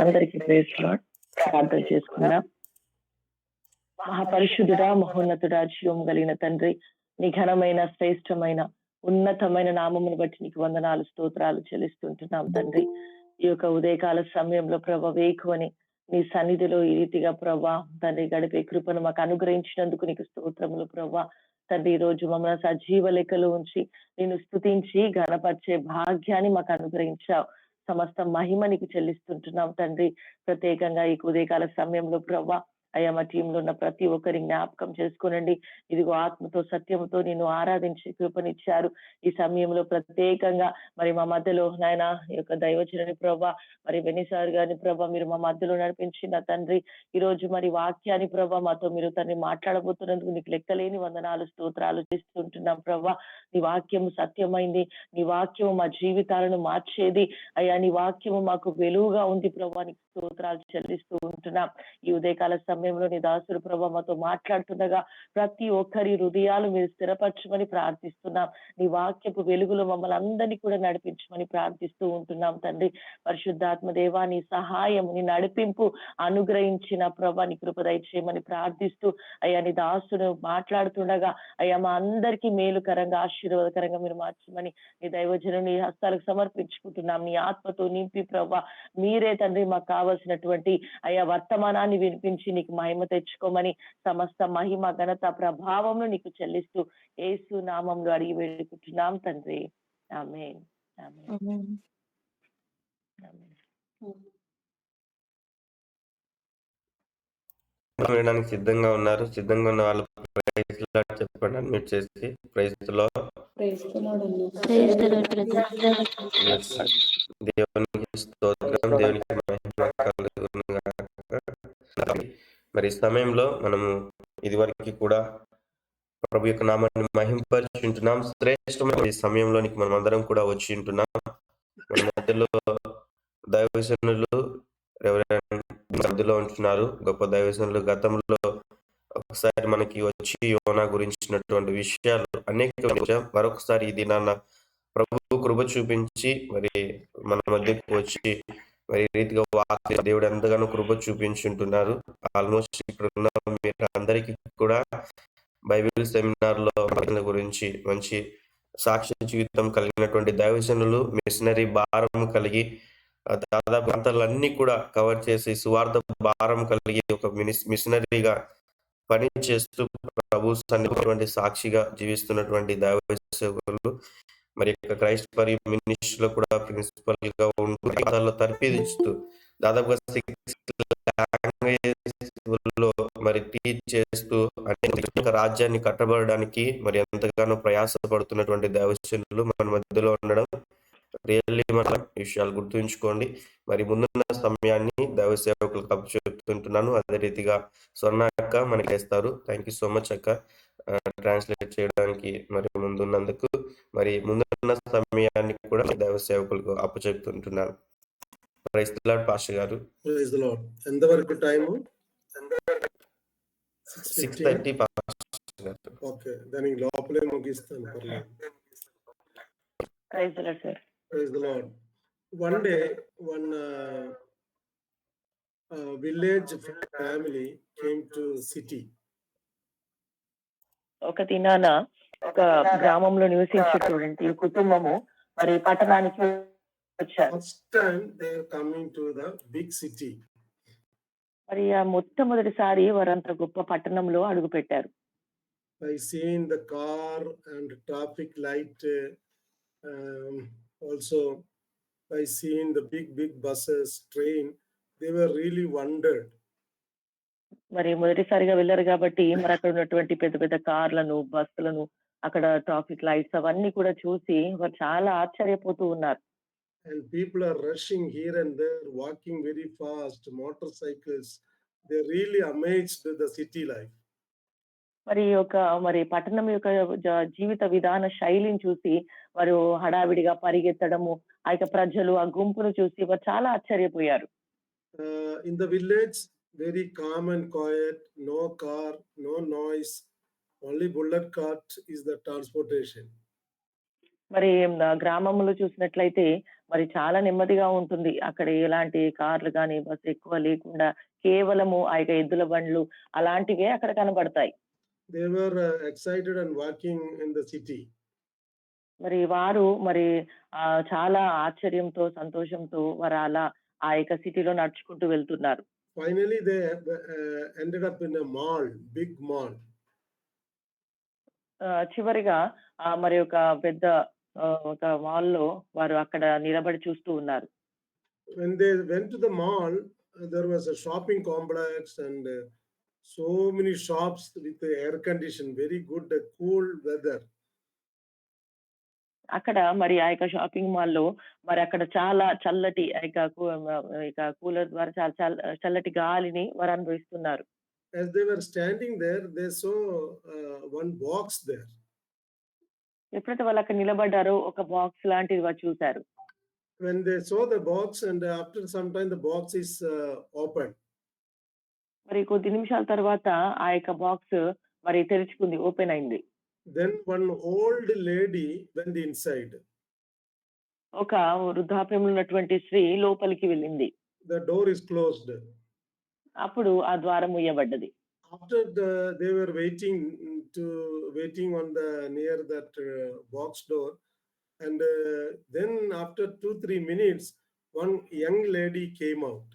అందరికీ praise lord. ప్రార్థన చేసుకుందాం. మహాపరిశుద్ధుడా, మహోన్నతుడా, జీవం కలిగిన తండ్రి, నీ ఘనమైన, శ్రేష్టమైన, ఉన్నతమైన నామమును బట్టి నీకు వందనాలు, స్తోత్రాలు చెల్లిస్తుంటున్నాం తండ్రి. ఈ యొక్క ఉదయకాల సమయంలో ప్రభా వేకువని నీ సన్నిధిలో ఈ రీతిగా ప్రభా తండ్రి గడిపే కృపను మాకు అనుగ్రహించినందుకు నీకు స్తోత్రములు ప్రభా. తండ్రి ఈ రోజు మమ్మల్ని సజీవ లెక్కలో ఉంచి నేను స్తుతించి ఘనపరిచే భాగ్యాన్ని మాకు అనుగ్రహించావు. సమస్త మహిమ నీకు చెల్లిస్తుంటున్నాం తండ్రి. ప్రత్యేకంగా ఈ ఉదయకాల సమయంలో ప్రభా అయ్యా మా టీంలో ఉన్న ప్రతి ఒక్కరి జ్ఞాపకం చేసుకోనండి. ఇదిగో ఆత్మతో సత్యముతో నేను ఆరాధించి కృపనిచ్చారు. ఈ సమయంలో ప్రత్యేకంగా మరి మా మధ్యలో నాయన ఈ యొక్క దైవజనుని ప్రభా మరి వెనిసార్ గారిని ప్రభా మీరు మా మధ్యలో నడిపించిన తండ్రి. ఈ రోజు మరి వాక్యాన్ని ప్రభా మాతో మీరు తండ్రి మాట్లాడబోతున్నందుకు నీకు లెక్కలేని వందనాలు, స్తోత్రాలు చేస్తుంటున్నాం ప్రభా. నీ వాక్యము సత్యమైంది, నీ వాక్యము మా జీవితాలను మార్చేది అయ్యా. నీ వాక్యము మాకు వెలుగుగా ఉంది ప్రభా, నీకు స్తోత్రాలు చెల్లిస్తూ ఉంటున్నాం. ఈ ఉదయకాల సమయంలో నీ దాసుడు ప్రభా మాతో మాట్లాడుతుండగా ప్రతి ఒక్కరి హృదయాలు మీరు స్థిరపరచమని ప్రార్థిస్తున్నాం. నీ వాక్యపు వెలుగులో మమ్మల్ని అందరినీ కూడా నడిపించమని ప్రార్థిస్తూ ఉంటున్నాం తండ్రి. పరిశుద్ధాత్మ దేవా నీ సహాయం, నీ నడిపింపు అనుగ్రహించిన ప్రభా నీ కృప దయచేయమని ప్రార్థిస్తూ అయ్యా నీ దాసుడు మాట్లాడుతుండగా అయ్యా మా అందరికీ మేలుకరంగా, ఆశీర్వాదకరంగా మీరు మార్చమని నీ దైవజను నీ హస్తాలకు సమర్పించుకుంటున్నాం. నీ ఆత్మతో నింపి ప్రభా మీరే తండ్రి మాకు కావలసినటువంటి అయ్యా వర్తమానాన్ని వినిపించి నీకు మహిమ తెచ్చుకోమని సమస్త మహిమ, ఘనత, ప్రభావమును నీకు చెల్లిస్తూ యేసు నామంలో అడిగి వేడుకుంటున్నాం తండ్రి. ఆమేన్. ఆమేన్. ఆమేన్. వినడానికి సిద్ధంగా ఉన్నారు. సిద్ధంగా ఉన్న వాళ్ళు ప్రైజ్ లార్డ్ చెప్పండి. అడ్మిట్ చేసి ప్రైజ్ లార్డ్. దేవునికి స్తోత్రం, దేవునికి మహిమ కలుగును గాక. మరి ఈ సమయంలో మనము ఇదివరకు కూడా ప్రభు యొక్క నామాన్ని మహింపరుచుంటున్నాం. శ్రేష్టమైన ఈ సమయంలోనికి మనం అందరం కూడా వచ్చి ఉంటున్నాం. మన మధ్యలో దైవజనులు మధ్యలో ఉంటున్నారు. గొప్ప దైవజనులు గతంలో ఒకసారి మనకి వచ్చి యోనా గురించినటువంటి విషయాలు అనేక మరొకసారి ఇది నాన్న ప్రభు కృప చూపించి మరి మన మధ్యకు వచ్చి మరి రీతిగా వాక్య దేవుడు ఎంతగానో కృప చూపించుంటున్నారు. ఆల్మోస్ట్ ఇక్కడ ఉన్న మీరు అందరికీ కూడా బైబిల్ సెమినార్ లో గురించి మంచి సాక్ష్య జీవితం కలిగినటువంటి దైవజనులు, మిషనరీ భారం కలిగి దాదాపు ప్రాంతాలన్నీ కూడా కవర్ చేసి సువార్త భారం కలిగి ఒక మిషనరీగా పని చేస్తూ ప్రభు సన్నిధిటువంటి సాక్షిగా జీవిస్తున్నటువంటి దైవజనులు మరి క్రైస్ట్ పరి మినిస్ట్రీలో కూడా ప్రిన్సిపల్ గా ఉంటూ తర్పిస్తూ దాదాపుగా 6 లాంగ్వేజ్లో మరి టీచ్ చేస్తూ అనేక రాజ్యాన్ని కట్టబడడానికి మరి ఎంతగానో ప్రయాసపడుతున్నటువంటి దైవజనులు మన మధ్యలో ఉండడం రియల్లీ మనం విషయాలు గుర్తుంచుకోండి. మరి ముందున్న సమయాన్ని దైవ సేవకులకు అప్పు చెప్తుంటున్నాను. అదే రీతిగా స్వర్ణ అక్క మనకి వేస్తారు. థ్యాంక్ యూ సో మచ్ అక్క ట్రాన్స్లేట్ చేయడానికి మరి ముందున్నందుకు. మరి ముందున్న సమయాన్ని కూడా దైవ సేవకులకు అప్పు చెప్తుంటున్నాను. ప్రైజ్ ది లార్డ్ పాస్టర్ గారు. Praise the Lord. ఎంతవరకు టైము? 6:30 పాస్టర్ గారు. ఓకే, దానికి లోపలే ముగిస్తాను. Praise the Lord sir. Praise the Lord. One day, one village family came to city. ఒక దినాన ఒక గ్రామంలో నివసించేటువంటి కుటుంబము మరి పట్టణానికి వచ్చారు. First time they are coming to the big city. మరి ఆ మొట్టమొదటిసారి వారంత గొప్ప పట్టణంలో అడుగు పెట్టారు. By seeing the car and traffic light, also by seeing the big buses, train, they were really wondered. మరి మొదటిసారిగా వెళ్ళారు కాబట్టి మరి అక్కడ ఉన్నటువంటి పెద్ద పెద్ద కార్లను, బస్సులను, అక్కడ ట్రాఫిక్ లైట్స్ అవన్నీ కూడా చూసి వారు చాలా ఆశ్చర్యపోతూ ఉన్నారు. And people are rushing here and there, walking very fast, motorcycles. They really amazed the city life. మరి పట్టణం యొక్క జీవిత విధాన శైలిని చూసి వారు హడావిడిగా పరిగెత్తడము, ఆ యొక్క ప్రజలు ఆ గుంపును చూసి వారు చాలా ఆశ్చర్యపోయారు. In the village, very calm and quiet, no car, no noise, only bullock cart is the transportation. మరి గ్రామంలో చూసినట్లయితే మరి చాలా నెమ్మదిగా ఉంటుంది. అక్కడ ఎలాంటి కార్లు గాని, బస్సు ఎక్కువ లేకుండా కేవలము ఆ యొక్క ఎద్దుల బండ్లు అలాంటివే అక్కడ కనబడతాయి. They were excited and walking in the city. మరి వారు మరి చాలా ఆశ్చర్యంతో, సంతోషంతో వారు అలా ఆ యొక్క సిటీలో నడుచుకుంటూ వెళ్తున్నారు. Finally, they ended up in a mall, big mall. చివరిగా మరి ఒక పెద్ద ఒక మాల్‌లో వారు అక్కడ నిలబడి చూస్తూ ఉన్నారు. When they went to the mall, there was a shopping complex and so many shops with air condition, very good, cool weather. అక్కడ మరి ఆ యొక్క షాపింగ్ మాల్‌లో మరి అక్కడ చాలా చల్లటి ఆ యొక్క ఇక కూలర్ ద్వారా చాలా చల్లటి గాలిని వారు అనుభవిస్తున్నారు. As they were standing there, they saw one box there. ఎప్పుడైతే వాళ్ళు అక్కడ నిలబడ్డారో ఒక బాక్స్ లాంటిది వారు చూసారు. When they saw the box, and after some time, the box is opened. మరి కొద్ది నిమిషాల తర్వాత ఆ యొక్క బాక్స్ మరి తెరుచుకుంది. ఓపెన్ అయింది. Then one old lady went inside. ఒక వృద్ధాప్యంలో ఉన్నటువంటి స్త్రీ లోపలికి వెళ్ళింది. The door is closed. అప్పుడు ఆ ద్వారం మూయబడ్డది. After they were waiting on the near that box door, and then after 2-3 minutes, one young lady came out.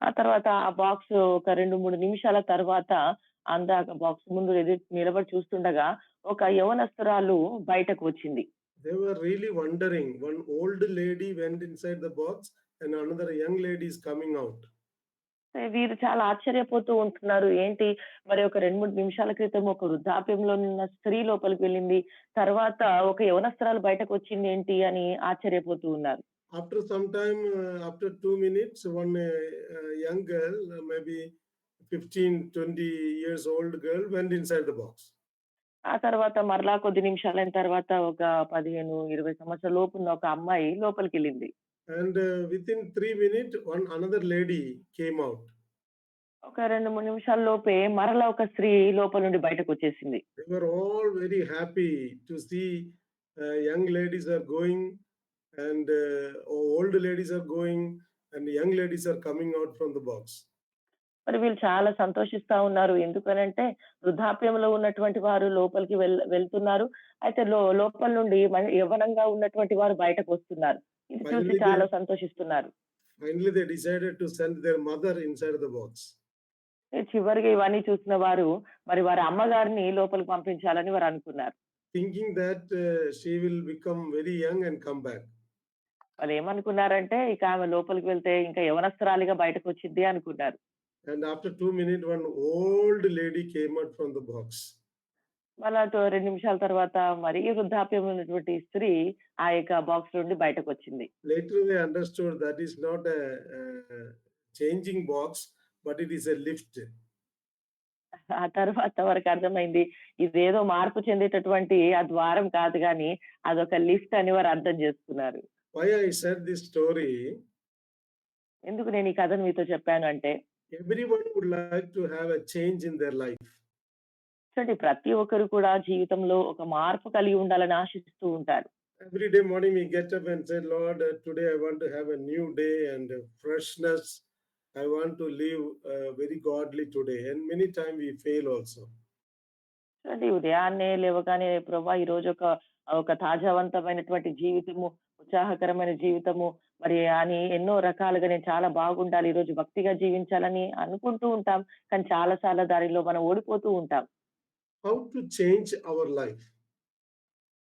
ఆ తర్వాత ఆ బాక్స్ ఒక 2, 3 నిమిషాల తర్వాత అందాక బాక్స్ ముందు నిలబడి చూస్తుండగా ఒక యవ్వనస్తురాలు బయటకు వచ్చింది. They were really wondering. One old lady went inside the box, and another young lady is coming out. వీరు చాలా ఆశ్చర్యపోతూ ఉంటున్నారు. ఏంటి మరి ఒక 2, 3 నిమిషాల క్రితం ఒక వృద్ధాప్యంలో ఉన్న స్త్రీ లోపలికి వెళ్ళింది. తర్వాత ఒక యవ్వనస్తురాలు బయటకు వచ్చిందేంటి అని ఆశ్చర్యపోతూ ఉన్నారు. After some time, after 2 minutes, one young girl, maybe 15, 20 years old girl, went inside the box. ఆ తర్వాత మరలా కొద్ది నిమిషాలైన తర్వాత ఒక 15, 20 సంవత్సరాల లోపున్న ఒక అమ్మాయి లోపలికెళ్ళింది. And within 3 minutes, another lady came out. ఒక 2, 3 నిమిషాల లోపే మరలా ఒక స్త్రీ లోపల నుండి బయటకొచ్చేసింది. They were all very happy to see young ladies are going, and old ladies are going, and young ladies are coming out from the box. మరి వీళ్ళు చాలా సంతోషిస్తా ఉన్నారు. ఎందుకనంటే వృద్ధాప్యంలో ఉన్నటువంటి వారు లోపలికి వెళ్తున్నారు. అయితే లోపల నుండి యవ్వనంగా ఉన్నటువంటి వారు బయటకొస్తున్నారు. ఇది చూసి Finally, చాలా they సంతోషిస్తున్నారు. finally they decided to send their mother inside the box. చివరిగా ఇవన్నీ చూసిన వారు మరి వారి అమ్మగారిని లోపలికి పంపించాలని వారు అనుకున్నారు. Thinking that she will become very young and come back. వాళ్ళు ఏమనుకున్నారంటే ఇక ఆమె లోపలికి వెళ్తే ఇంకా యవ్వనస్తురాలిగా బయటకొచ్చిద్ది అనుకున్నారు. And after 2 minutes, one old lady came out from the box. మళ్ళా 2 నిమిషాల తర్వాత మరీ వృద్ధాప్యం ఉన్నటువంటి స్త్రీ ఆ యొక్క బాక్స్ నుండి బయటకొచ్చింది. Later they understood that is not a changing box, but it is a lift. ఆ తర్వాత వారికి అర్థమైంది. ఇదేదో మార్పు చెందేటటువంటి ఆ ద్వారం కాదు గానీ అదొక లిఫ్ట్ అని వారు అర్థం చేసుకున్నారు. Why I said this story? ఎందుకు నేను ఈ కథను మీతో చెప్పాను అంటే Everyone would like to have a change in their life. చూడండి ప్రతి ఒక్కరు కూడా జీవితంలో ఒక మార్పు కలిగి ఉండాలని ఆశిస్తూ ఉంటారు. Every day morning we get up and say, Lord, today I want to have a new day and freshness. I want to live very godly today. And many times we fail also. చూడండి ఉదయాన్నే లేవగానే ప్రభా ఈ రోజు ఒక తాజావంతమైనటువంటి జీవితము, ఉత్సాహకరమైన జీవితము మరి అని ఎన్నో రకాలుగా నేను చాలా బాగుండాలి, ఈ రోజు భక్తిగా జీవించాలని అనుకుంటూ ఉంటాం. కానీ చాలా సార్లు దానిలో మనం ఓడిపోతూ ఉంటాం. How to change our life?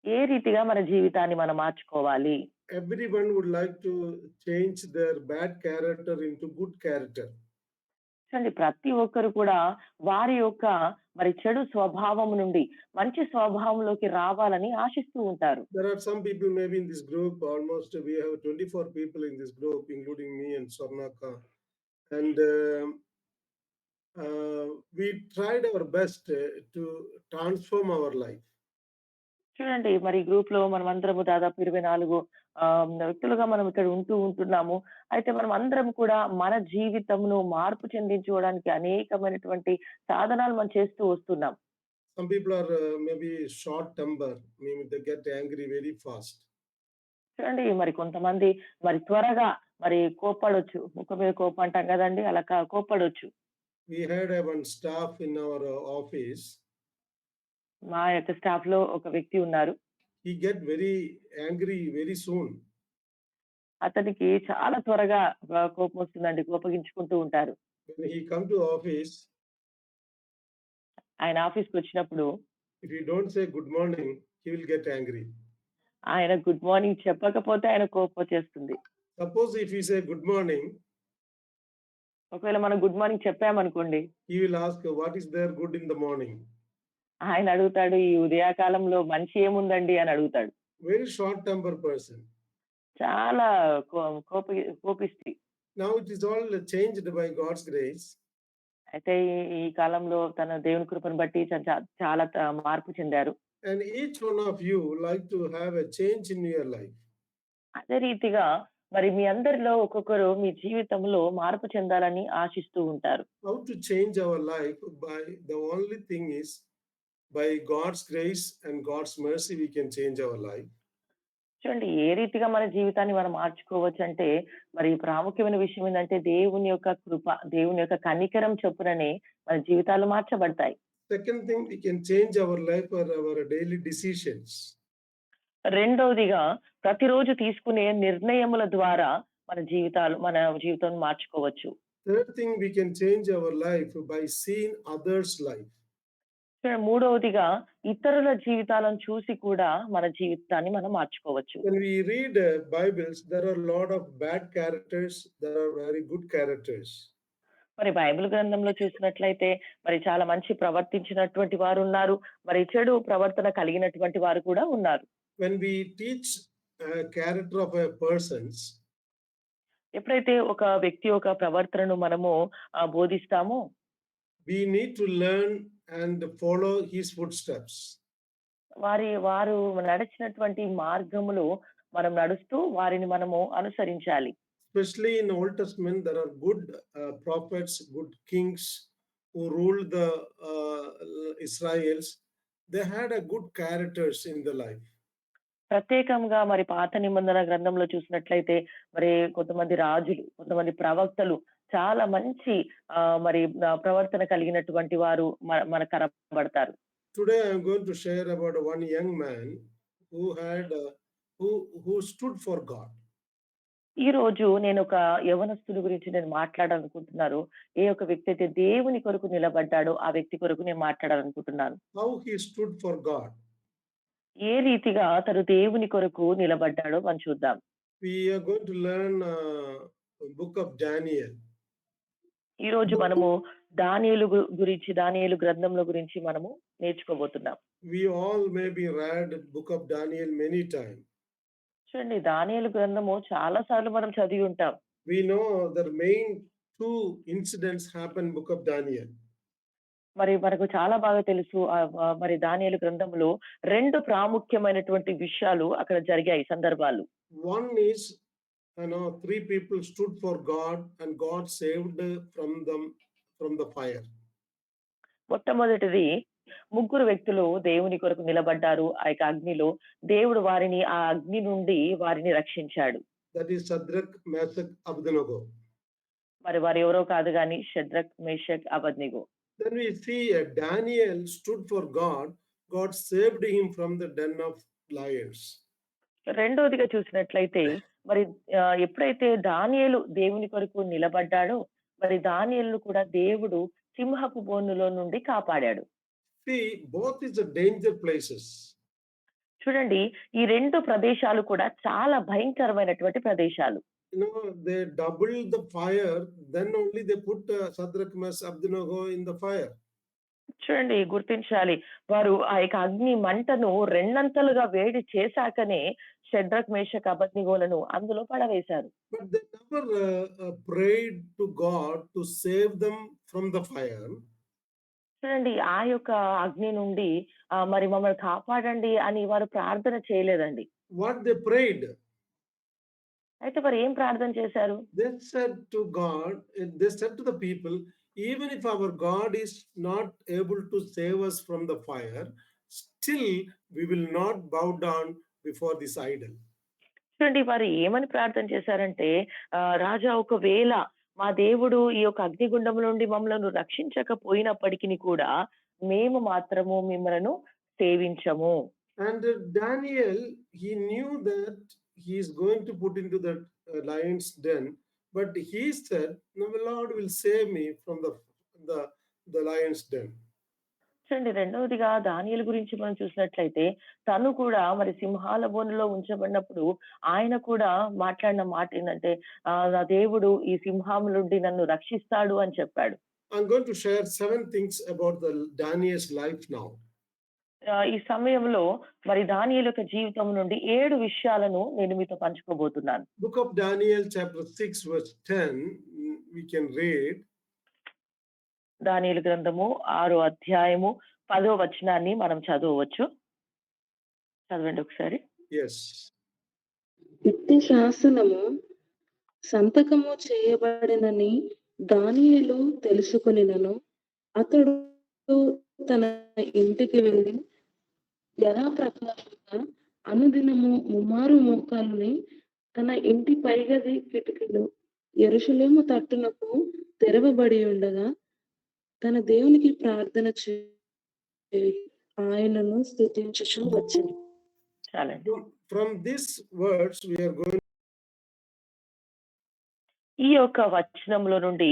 ఏ రీతిగా మన జీవితాన్ని మనం మార్చుకోవాలి? Everyone would like to change their bad character into good character. చూడండి ప్రతి ఒక్కరు కూడా వారి యొక్క మరి చెడు స్వభావం నుండి మంచి స్వభావంలోకి రావాలని ఆశిస్తూ ఉంటారు. There are some people maybe in this group, almost we have 24 people in this group, including me and Swarnaka. And we tried our best to transform our life. చూడండి మరి గ్రూప్ లో మనం అందరము దాదాపు 24 వ్యక్తులుగా మనం ఇక్కడ ఉంటున్నాము. అయితే మనం అందరం కూడా మన జీవితమును మార్పు చెందించుకోవడానికి అనేకమైనటువంటి సాధనాలు మనం చేస్తూ వస్తున్నాం. Some people are maybe short temper, meaning they get angry very fast. చూడండి మరి కొంతమంది మరి త్వరగా మరి కోప్పడొచ్చు. ముఖం మీద కోపం అంటాం గదండీ! అలా కోప్పడొచ్చు. We had a one staff in our office. మా యొక్క స్టాఫ్‌లో ఒక వ్యక్తి ఉన్నారు. He get very angry very soon. అతనికి చాలా త్వరగా కోపమొస్తుందండి. కోపగించుకుంటూ ఉంటారు. When he come to office, ఆయన ఆఫీస్‌కొచ్చినప్పుడు if you don't say good morning, he will get angry. ఆయన గుడ్ మార్నింగ్ చెప్పకపోతే ఆయన కోపమొచ్చేస్తుంది. Suppose if you say good morning, ఒకవేళ మనం గుడ్ మార్నింగ్ చెప్పామనుకోండి, he will ask, what is there good in the morning? ఆయన అడుగుతాడు, "ఈ ఉదయకాలంలో మంచి ఏముందండి?" అని అడుగుతాడు. Very short temper person. చాలా కో కోపి కోపిష్టి. Now it is all changed by God's grace. అయితే ఈ ఈ కాలంలో తన దేవుని కృపను బట్టి చాలా మార్పు చెందారు. And each one of you like to have a change in your life. అదే రీతిగా మరి మీ అందరిలో ఒక్కొక్కరు మీ జీవితంలో మార్పు చెందాలని ఆశిస్తూ ఉంటారు. How to change our life? By the only thing is by God's grace and God's mercy we can change our life. చూడండి ఏ రీతిగా మన జీవితాన్ని మనం మార్చుకోవచ్చంటే, మరి ప్రాముఖ్యమైన విషయం ఏందంటే దేవుని యొక్క కృప, దేవుని యొక్క కనికరం చొప్పుననే మన జీవితాలు మార్చబడతాయి. Second thing, we can change our life or our daily decisions. రెండవదిగా ప్రతిరోజు తీసుకునే నిర్ణయముల ద్వారా మన జీవితాన్ని మార్చుకోవచ్చు. Third thing, we can change our life by seeing others' life. మూడవదిగా ఇతరుల జీవితాలను చూసి కూడా మన జీవితాన్ని మనం మార్చుకోవచ్చు. When we read Bibles, there are a lot of bad characters, there are very good characters. మరి బైబిల్ గ్రంథంలో చూసినట్లయితే మరి చాలా మంచి ప్రవర్తించినటువంటి వారు ఉన్నారు. మరి చెడు ప్రవర్తన కలిగినటువంటి వారు కూడా ఉన్నారు. When we teach character of a persons, ఎప్పుడైతే ఒక వ్యక్తి యొక్క ప్రవర్తనను మనము బోధిస్తామో, we need to learn and follow his footsteps. వారు నడిచినటువంటి మార్గములో మనం నడుస్తూ వారిని మనము అనుసరించాలి. Especially in the Old Testament, there are good prophets, good kings who ruled the Israels. They had a good characters in their life. ప్రత్యేకంగా మరి పాత నిబంధన గ్రంథంలో చూసినట్లయితే మరి కొంతమంది రాజులు, కొంతమంది ప్రవక్తలు చాలా మంచి మరి ప్రవర్తన కలిగినటువంటి వారు మనకు కనబడతారు. Today I am going to share about one young man who had who stood for God. ఈ రోజు నేను ఒక యవనస్తుడి గురించి నేను మాట్లాడాలనుకుంటున్నాను. ఏ ఒక వ్యక్తి అయితే దేవుని కొరకు నిలబడ్డాడో ఆ వ్యక్తి కొరకు నేను మాట్లాడాలనుకుంటున్నాను. How he stood for God. ఏ రీతిగా తను దేవుని కొరకు నిలబడ్డాడో మనం చూద్దాం. We are going to learn book of Daniel. ఈ రోజు మనము దానియేలు గ్రంథంలో గురించి మనము నేర్చుకోబోతున్నాం. We all may be read book of Daniel many times. చూడండి దానియేలు గ్రంథము చాలా సార్లు మనం చదివి ఉంటాం. We know the main two incidents happen book of Daniel. మరి మనకు చాలా బాగా తెలుసు మరి దానియేలు గ్రంథంలో రెండు ప్రాముఖ్యమైనటువంటి విషయాలు అక్కడ జరిగాయి సందర్భాలు. One is, three people stood for God and God saved from the fire. మొట్టమొదటిది ముగ్గురు వ్యక్తులు దేవుని కొరకు నిలబడ్డారు. ఆ యొక్క అగ్నిలో దేవుడు వారిని ఆ అగ్ని నుండి వారిని రక్షించాడు. That is Shadrach, Meshach, Abednego. మరి వారు ఎవరో కాదు గాని Shadrach, Meshach, Abednego. Then we see Daniel stood for God. God saved him from the den of lions. రెండోదిగా చూసినట్లయితే మరి ఎప్పుడైతే దానియేలు దేవుని కొరకు నిలబడ్డాడో మరి దానియేలును కూడా దేవుడు సింహపు బోనులో నుండి కాపాడాడు. See, both is a danger places. చూడండి ఈ రెండు ప్రదేశాలు కూడా చాలా భయంకరమైనటువంటి ప్రదేశాలు. They doubled the fire, then only they put Shadrach, Meshach, Abednego in the fire. చూడండి గుర్తించాలి. వారు ఆ యొక్క అగ్ని మంటను రెండంతలుగా వేడి చేశాకనే షద్రక్, మేషక్, అబేద్నెగోలను అందులో పడవేశారు. But they never prayed to God to save them from the fire. చూడండి ఆ యొక్క అగ్ని నుండి మరి మమ్మల్ని కాపాడండి అని వారు ప్రార్థన చేయలేదండి. What they prayed? అయితే వారు ఏం ప్రార్థన చేశారు? They said to God, they said to the people, even if our God is not able to save us from the fire, still we will not bow down before this idol. చూడండి వారు ఏమని ప్రార్థన చేశారంటే రాజా ఒకవేళ మా దేవుడు ఈ యొక్క అగ్నిగుండం నుండి మమ్మలను రక్షించకపోయినప్పటికిని కూడా మేము మాత్రము మిమ్మలను సేవించము. And Daniel, he knew that he is going to put into that lion's den, but he said, "No, the Lord will save me from the the lion's den." చూడండి రెండవదిగా దానియేలు గురించి మనం చూసినట్లయితే తను కూడా మరి సింహాల బోనులో ఉంచబడినప్పుడు ఆయన కూడా మాట్లాడిన మాట ఏంటంటే నా దేవుడు ఈ సింహం నుండి నన్ను రక్షిస్తాడు అని చెప్పాడు. I'm going to share 7 things about the Daniel's life now. ఈ సమయంలో మరి దానియేలు యొక్క జీవితం నుండి 7 విషయాలను నేను మీతో పంచుకోబోతున్నాను. Book of Daniel chapter 6 verse 10, we can read. దానియేలు గ్రంథము 6వ అధ్యాయము 10వ వచనాన్ని మనం చదవవచ్చు. చదవండి ఒకసారి. Yes. ఇట్టి శాసనము సంతకము చేయబడినని దానియేలు తెలుసుకొనినను అతడు తన ఇంటికి వెళ్ళి యథాప్రకారంగా అనుదినము ముమ్మారు మోకాలుని తన ఇంటి పైగది కిటికీలు యెరూషలేము తట్టునకు తెరవబడి ఉండగా తన దేవునికి ప్రార్థన చేయి ఆయనను స్తుతించుచు వచ్చెను. చాలండి. From these words we are going. ఈ యొక్క వచనంలో నుండి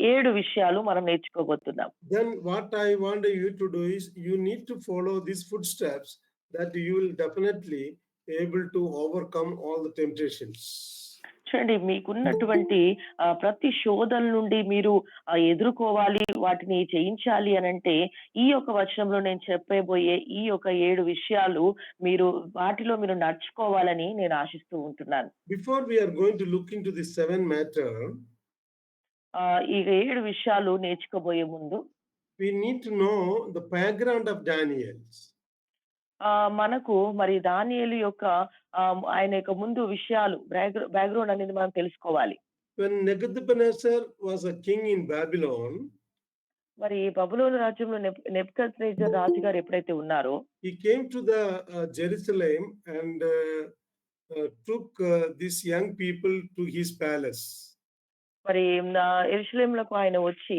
7 విషయాలు మనం నేర్చుకోబోతున్నాం. Then what I want you to do is you need to follow these footsteps that you will definitely able to overcome all the temptations. చూడండి మీకున్నటువంటి ప్రతి శోధన నుండి మీరు ఎదుర్కోవాలి, వాటిని జయించాలి అనంటే ఈ యొక్క వచనంలో నేను చెప్పబోయే ఈ యొక్క 7 విషయాలు మీరు వాటిలో మీరు నడుచుకోవాలని నేను ఆశిస్తూ ఉంటున్నాను. Before we are going to look into this 7 matter, ఈ 7 విషయాలు నేర్చుకోబోయే ముందు we need to know the background of Daniel. మనకు మరి దానియేలు యొక్క ఆయన యొక్క ముందు విషయాలు బ్యాక్గ్రౌండ్ అనేది మనం తెలుసుకోవాలి. When Nebuchadnezzar was a king in Babylon, మరి బబులోను రాజ్యంలో నెబుకద్నెజర్ రాజు గారు ఎప్పుడైతే ఉన్నారో he came to the Jerusalem and took these young people to his palace. మరి యెరూషలేములకు ఆయన వచ్చి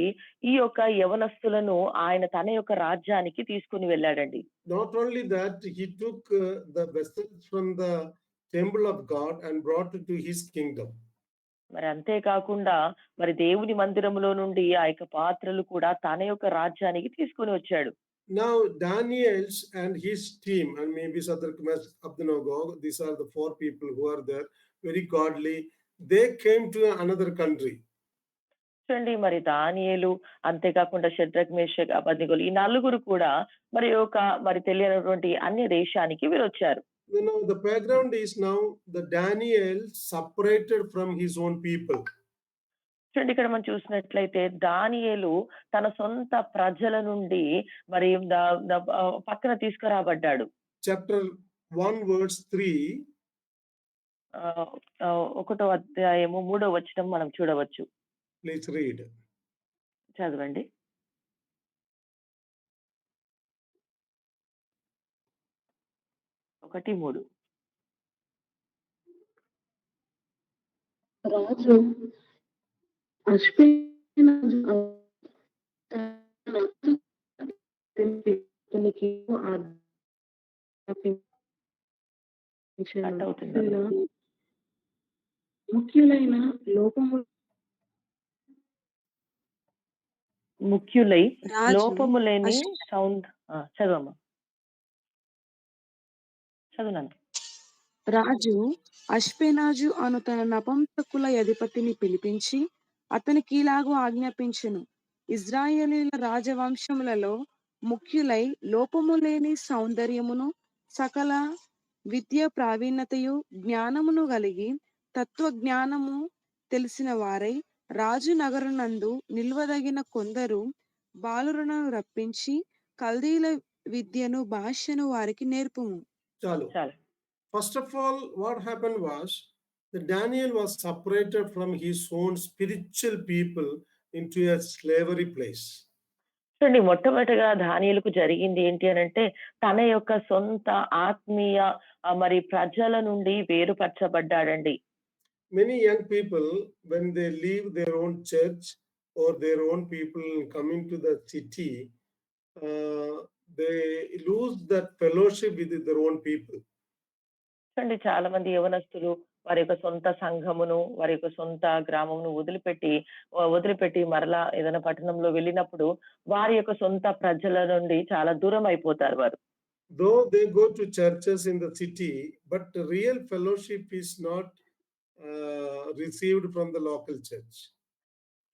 ఈ యొక్క యవనస్తులను ఆయన తన యొక్క రాజ్యానికి తీసుకుని వెళ్ళాడండి. Not only that, he took the vessels from the temple of God and brought it to his kingdom. మరి అంతేకాకుండా మరి దేవుని మందిరములో నుండి ఆ యొక్క పాత్రలు కూడా తన యొక్క రాజ్యానికి తీసుకుని వచ్చాడు. Now Daniel's and his team, and maybe Shadrach, Meshach, Abednego, these are the 4 people who are there, very godly. They came to another country. చూడండి మరి దానియేలు అంతేకాకుండా షద్రక్ మేషక్ అబేద్నెగోలు ఈ 4 కూడా మరి ఒక మరి తెలియనటువంటి అన్య దేశానికి వీరు వచ్చారు. You know, the background is now the Daniel separated from his own people. చూడండి ఇక్కడ మనం చూసినట్లయితే దానియేలు తన సొంత ప్రజల నుండి మరి పక్కన తీసుకురాబడ్డాడు. Chapter 1 verse 3. 1వ అధ్యాయము 3వ వచనం మనం చూడవచ్చు. Please read. చదవండి. ఒకటి 3. రాజు అశ్పెనాజు ముఖ్యులైన లోపము లేని సౌండ్ చదవమ్మా. చదువునాను. రాజు అశ్పెనాజు అను తన నపుంసకుల అధిపతిని పిలిపించి అతనికి ఇలాగూ ఆజ్ఞాపించెను. ఇజ్రాయేలీల రాజవంశములలో ముఖ్యులై లోపము లేని సౌందర్యమును సకల విద్య ప్రావీణ్యతయు జ్ఞానమును కలిగి తత్వజ్ఞానము తెలిసిన వారై రాజు నగరునందు నిల్వదగిన కొందరు బాలులను రప్పించి కల్దీల విద్యను భాషను వారికి నేర్పుము. చాలు. First of all, what happened was that Daniel was separated from his own spiritual people into a slavery place. చూడండి మొట్టమొదటిగా దానియేలుకు జరిగింది ఏంటి అనంటే, తన యొక్క సొంత ఆత్మీయ మరి ప్రజల నుండి వేరుపరచబడ్డాడండి. Many young people, when they leave their own church or their own people coming to the city, uh, they lose that fellowship with their own people. చూడండి చాలా మంది యవనస్తులు వారి యొక్క సొంత సంఘమును, వారి యొక్క సొంత గ్రామమును వదిలిపెట్టి మరలా ఏదైనా పట్టణంలో వెళ్ళినప్పుడు వారి యొక్క సొంత ప్రజల నుండి చాలా దూరం అయిపోతారు వారు. Though they go to churches in the city, but real fellowship is not received from the local church.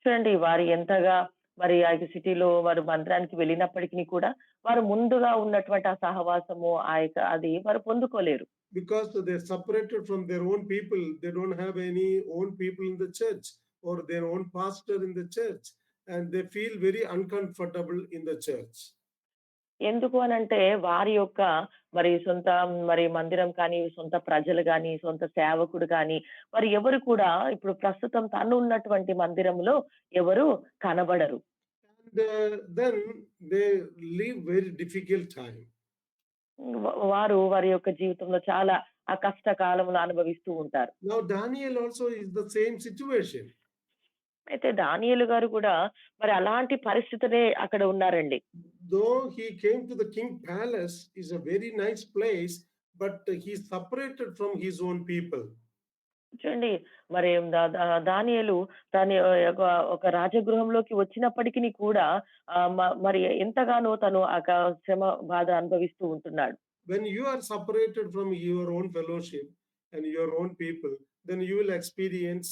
చూడండి వారు ఎంతగా మరి ఆ యొక్క సిటీలో వారు మందిరానికి వెళ్ళినప్పటికీ కూడా వారు ముందుగా ఉన్నటువంటి ఆ సహవాసము అది వారు పొందుకోలేరు. Because they're separated from their own people, they don't have any own people in the church or their own pastor in the church, and they feel very uncomfortable in the church. ఎందుకు అనంటే వారి యొక్క మరి సొంత మరి మందిరం కానీ, సొంత ప్రజలు గాని, సొంత సేవకుడు గాని, వారు ఎవరు కూడా ఇప్పుడు ప్రస్తుతం తను ఉన్నటువంటి మందిరంలో ఎవరు కనబడరు. And then they live very difficult time. వారు వారి యొక్క జీవితంలో చాలా ఆ కష్టకాలములు అనుభవిస్తూ ఉంటారు. Now Daniel also is the same situation. అయితే దానియేలు గారు కూడా మరి అలాంటి పరిస్థితినే అక్కడ ఉన్నారండి. Though he came to the king palace, is a very nice place, but he separated from his own people. చూడండి మరి దానియేలు తన యొక్క ఒక రాజగృహంలోకి వచ్చినప్పటికీ కూడా మరి ఎంతగానో తను ఆ శ్రమ బాధ అనుభవిస్తూ ఉంటున్నాడు. When you are separated from your own fellowship and your own people, then you will experience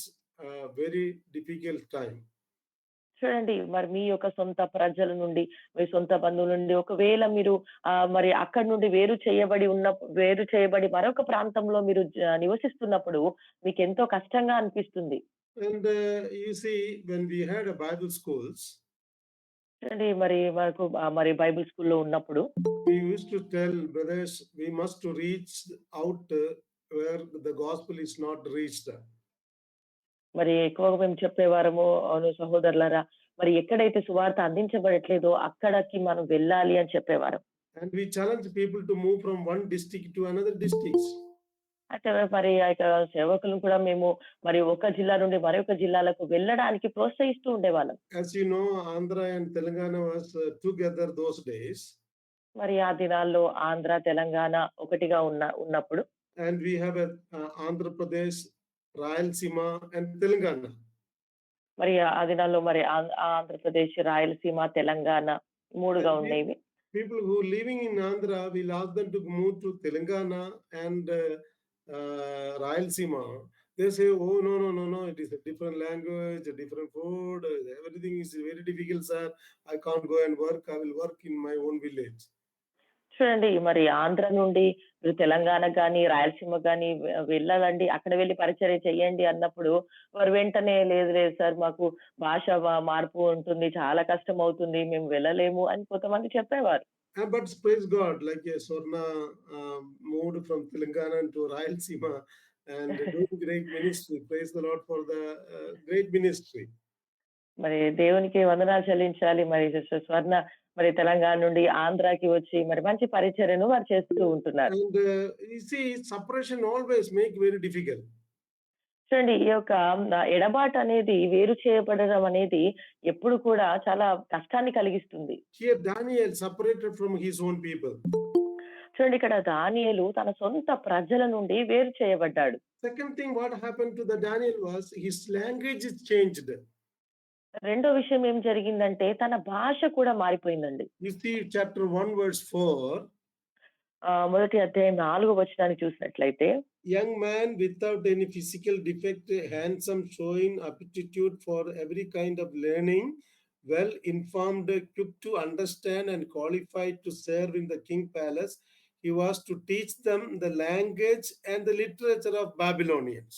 a very difficult time. చూడండి మరి మీ యొక్క సొంత ప్రజల నుండి, మీ సొంత బంధువుల నుండి ఒకవేళ మీరు మరి అక్కడి నుండి వేరు చేయబడి మరొక ప్రాంతంలో మీరు నివసిస్తున్నప్పుడు మీకు ఎంతో కష్టంగా అనిపిస్తుంది. And you see, when we had a Bible schools, చూడండి మరి మనకు మరి బైబిల్ స్కూల్‌లో ఉన్నప్పుడు we used to tell brothers, we must to reach out where the gospel is not reached. మరి ఎక్కువగా మేము చెప్పేవారము, అవును సహోదరులారా, మరి ఎక్కడైతే సువార్త అందించబడట్లేదో అక్కడికి మనం వెళ్ళాలి అని చెప్పేవారం. And we challenge people to move from one district to another districts. అయితే మరి ఆ యొక్క సేవకులను కూడా మేము మరి ఒక జిల్లా నుండి మరొక జిల్లాలకు వెళ్ళడానికి ప్రోత్సహిస్తూ ఉండేవాళ్ళం. As you know, Andhra and Telangana was together those days. మరి ఆ దినాల్లో ఆంధ్ర, తెలంగాణ ఒకటిగా ఉన్నప్పుడు And we have a Andhra Pradesh, Rayalaseema and Telangana. మరి ఆ దినాల్లో మరి ఆంధ్రప్రదేశ్, రాయలసీమ, తెలంగాణ 3గా And ఉండేవి. people who living in Andhra, we'll ask them to move to Telangana and Rayalaseema. They say, oh, no, it is a different language, a different food, everything is very difficult, sir. I can't go and work, I will work in my own village. చూడండి మరి ఆంధ్ర నుండి మీరు తెలంగాణకు గాని, రాయలసీమకు గాని వెళ్ళాలండి, అక్కడ వెళ్లి పరిచర్య చేయండి అన్నప్పుడు వారు వెంటనే లేదు సార్ మాకు భాష మార్పు ఉంటుంది, చాలా కష్టం అవుతుంది, మేము వెళ్ళలేము అని కొంతమంది చెప్పేవారు. But praise God, like Swarna moved from Telangana to Rayalaseema and doing great ministry. Praise the Lord for the great ministry. మరి దేవునికి వందనాలు చెల్లించాలి. మరి స్వర్ణ మరి తెలంగాణ నుండి ఆంధ్రాకి వచ్చి మరి మంచి పరిచర్యను వారు చేస్తూ ఉంటున్నారు. And you see, separation always make very difficult. చూడండి ఈ యొక్క ఎడబాటు అనేది, వేరు చేయబడడం అనేది ఎప్పుడు కూడా చాలా కష్టాన్ని కలిగిస్తుంది. Here Daniel separated from his own people. చూడండి ఇక్కడ దానియేలు తన సొంత ప్రజల నుండి వేరు చేయబడ్డాడు. Second thing what happened to the Daniel was his language is changed. రెండో విషయం ఏం జరిగిందంటే తన భాష కూడా మారిపోయిందండి. You see chapter 1 verse 4. మొదటి అధ్యాయం 4వ వచనాన్ని చూసినట్లయితే, young man without any physical defect, handsome, showing aptitude for every kind of learning, well informed, quick to understand and qualified to serve in the king palace. He was to teach them the language and the literature of Babylonians.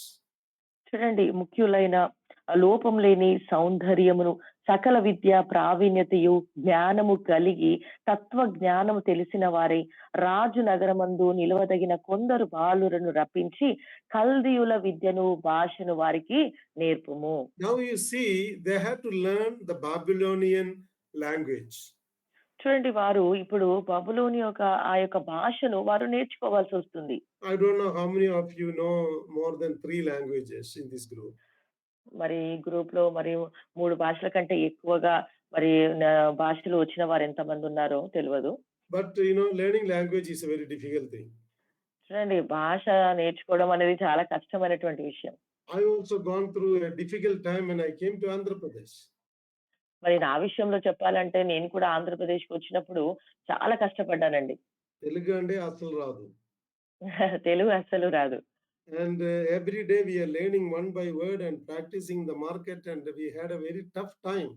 చూడండి ముఖ్యులైన లోపం లేని సౌందర్యమును, సకల విద్య ప్రావీణ్యతయు, జ్ఞానము కలిగి తత్వ జ్ఞానము తెలిసిన వారై రాజు నగరమందు నిలవదగిన కొందరు బాలురను రప్పించి కల్దీయుల విద్యను, భాషను వారికి నేర్పుము. Now you see, they had to learn the Babylonian language. చూడండి వారు ఇప్పుడు బబులోని ఆ యొక్క భాషను వారు నేర్చుకోవాల్సొస్తుంది. I don't know how many of you know more than 3 languages in this group. మరి ఈ గ్రూప్‌లో మరి 3 భాషల కంటే ఎక్కువగా మరి భాషలు వచ్చిన వారు ఎంతమందున్నారో తెలవదు. But learning language is a very difficult thing. చూడండి భాష నేర్చుకోవడం అనేది చాలా కష్టమైనటువంటి విషయం. I also gone through a difficult time when I came to Andhra Pradesh. మరి నా విషయంలో చెప్పాలంటే నేను కూడా ఆంధ్రప్రదేశ్‌కి వచ్చినప్పుడు చాలా కష్టపడ్డానండి. Telugu ante asalu raadu. Telugu అస్సలు రాదు. And every day we are learning one by word and practicing the market, and we had a very tough time.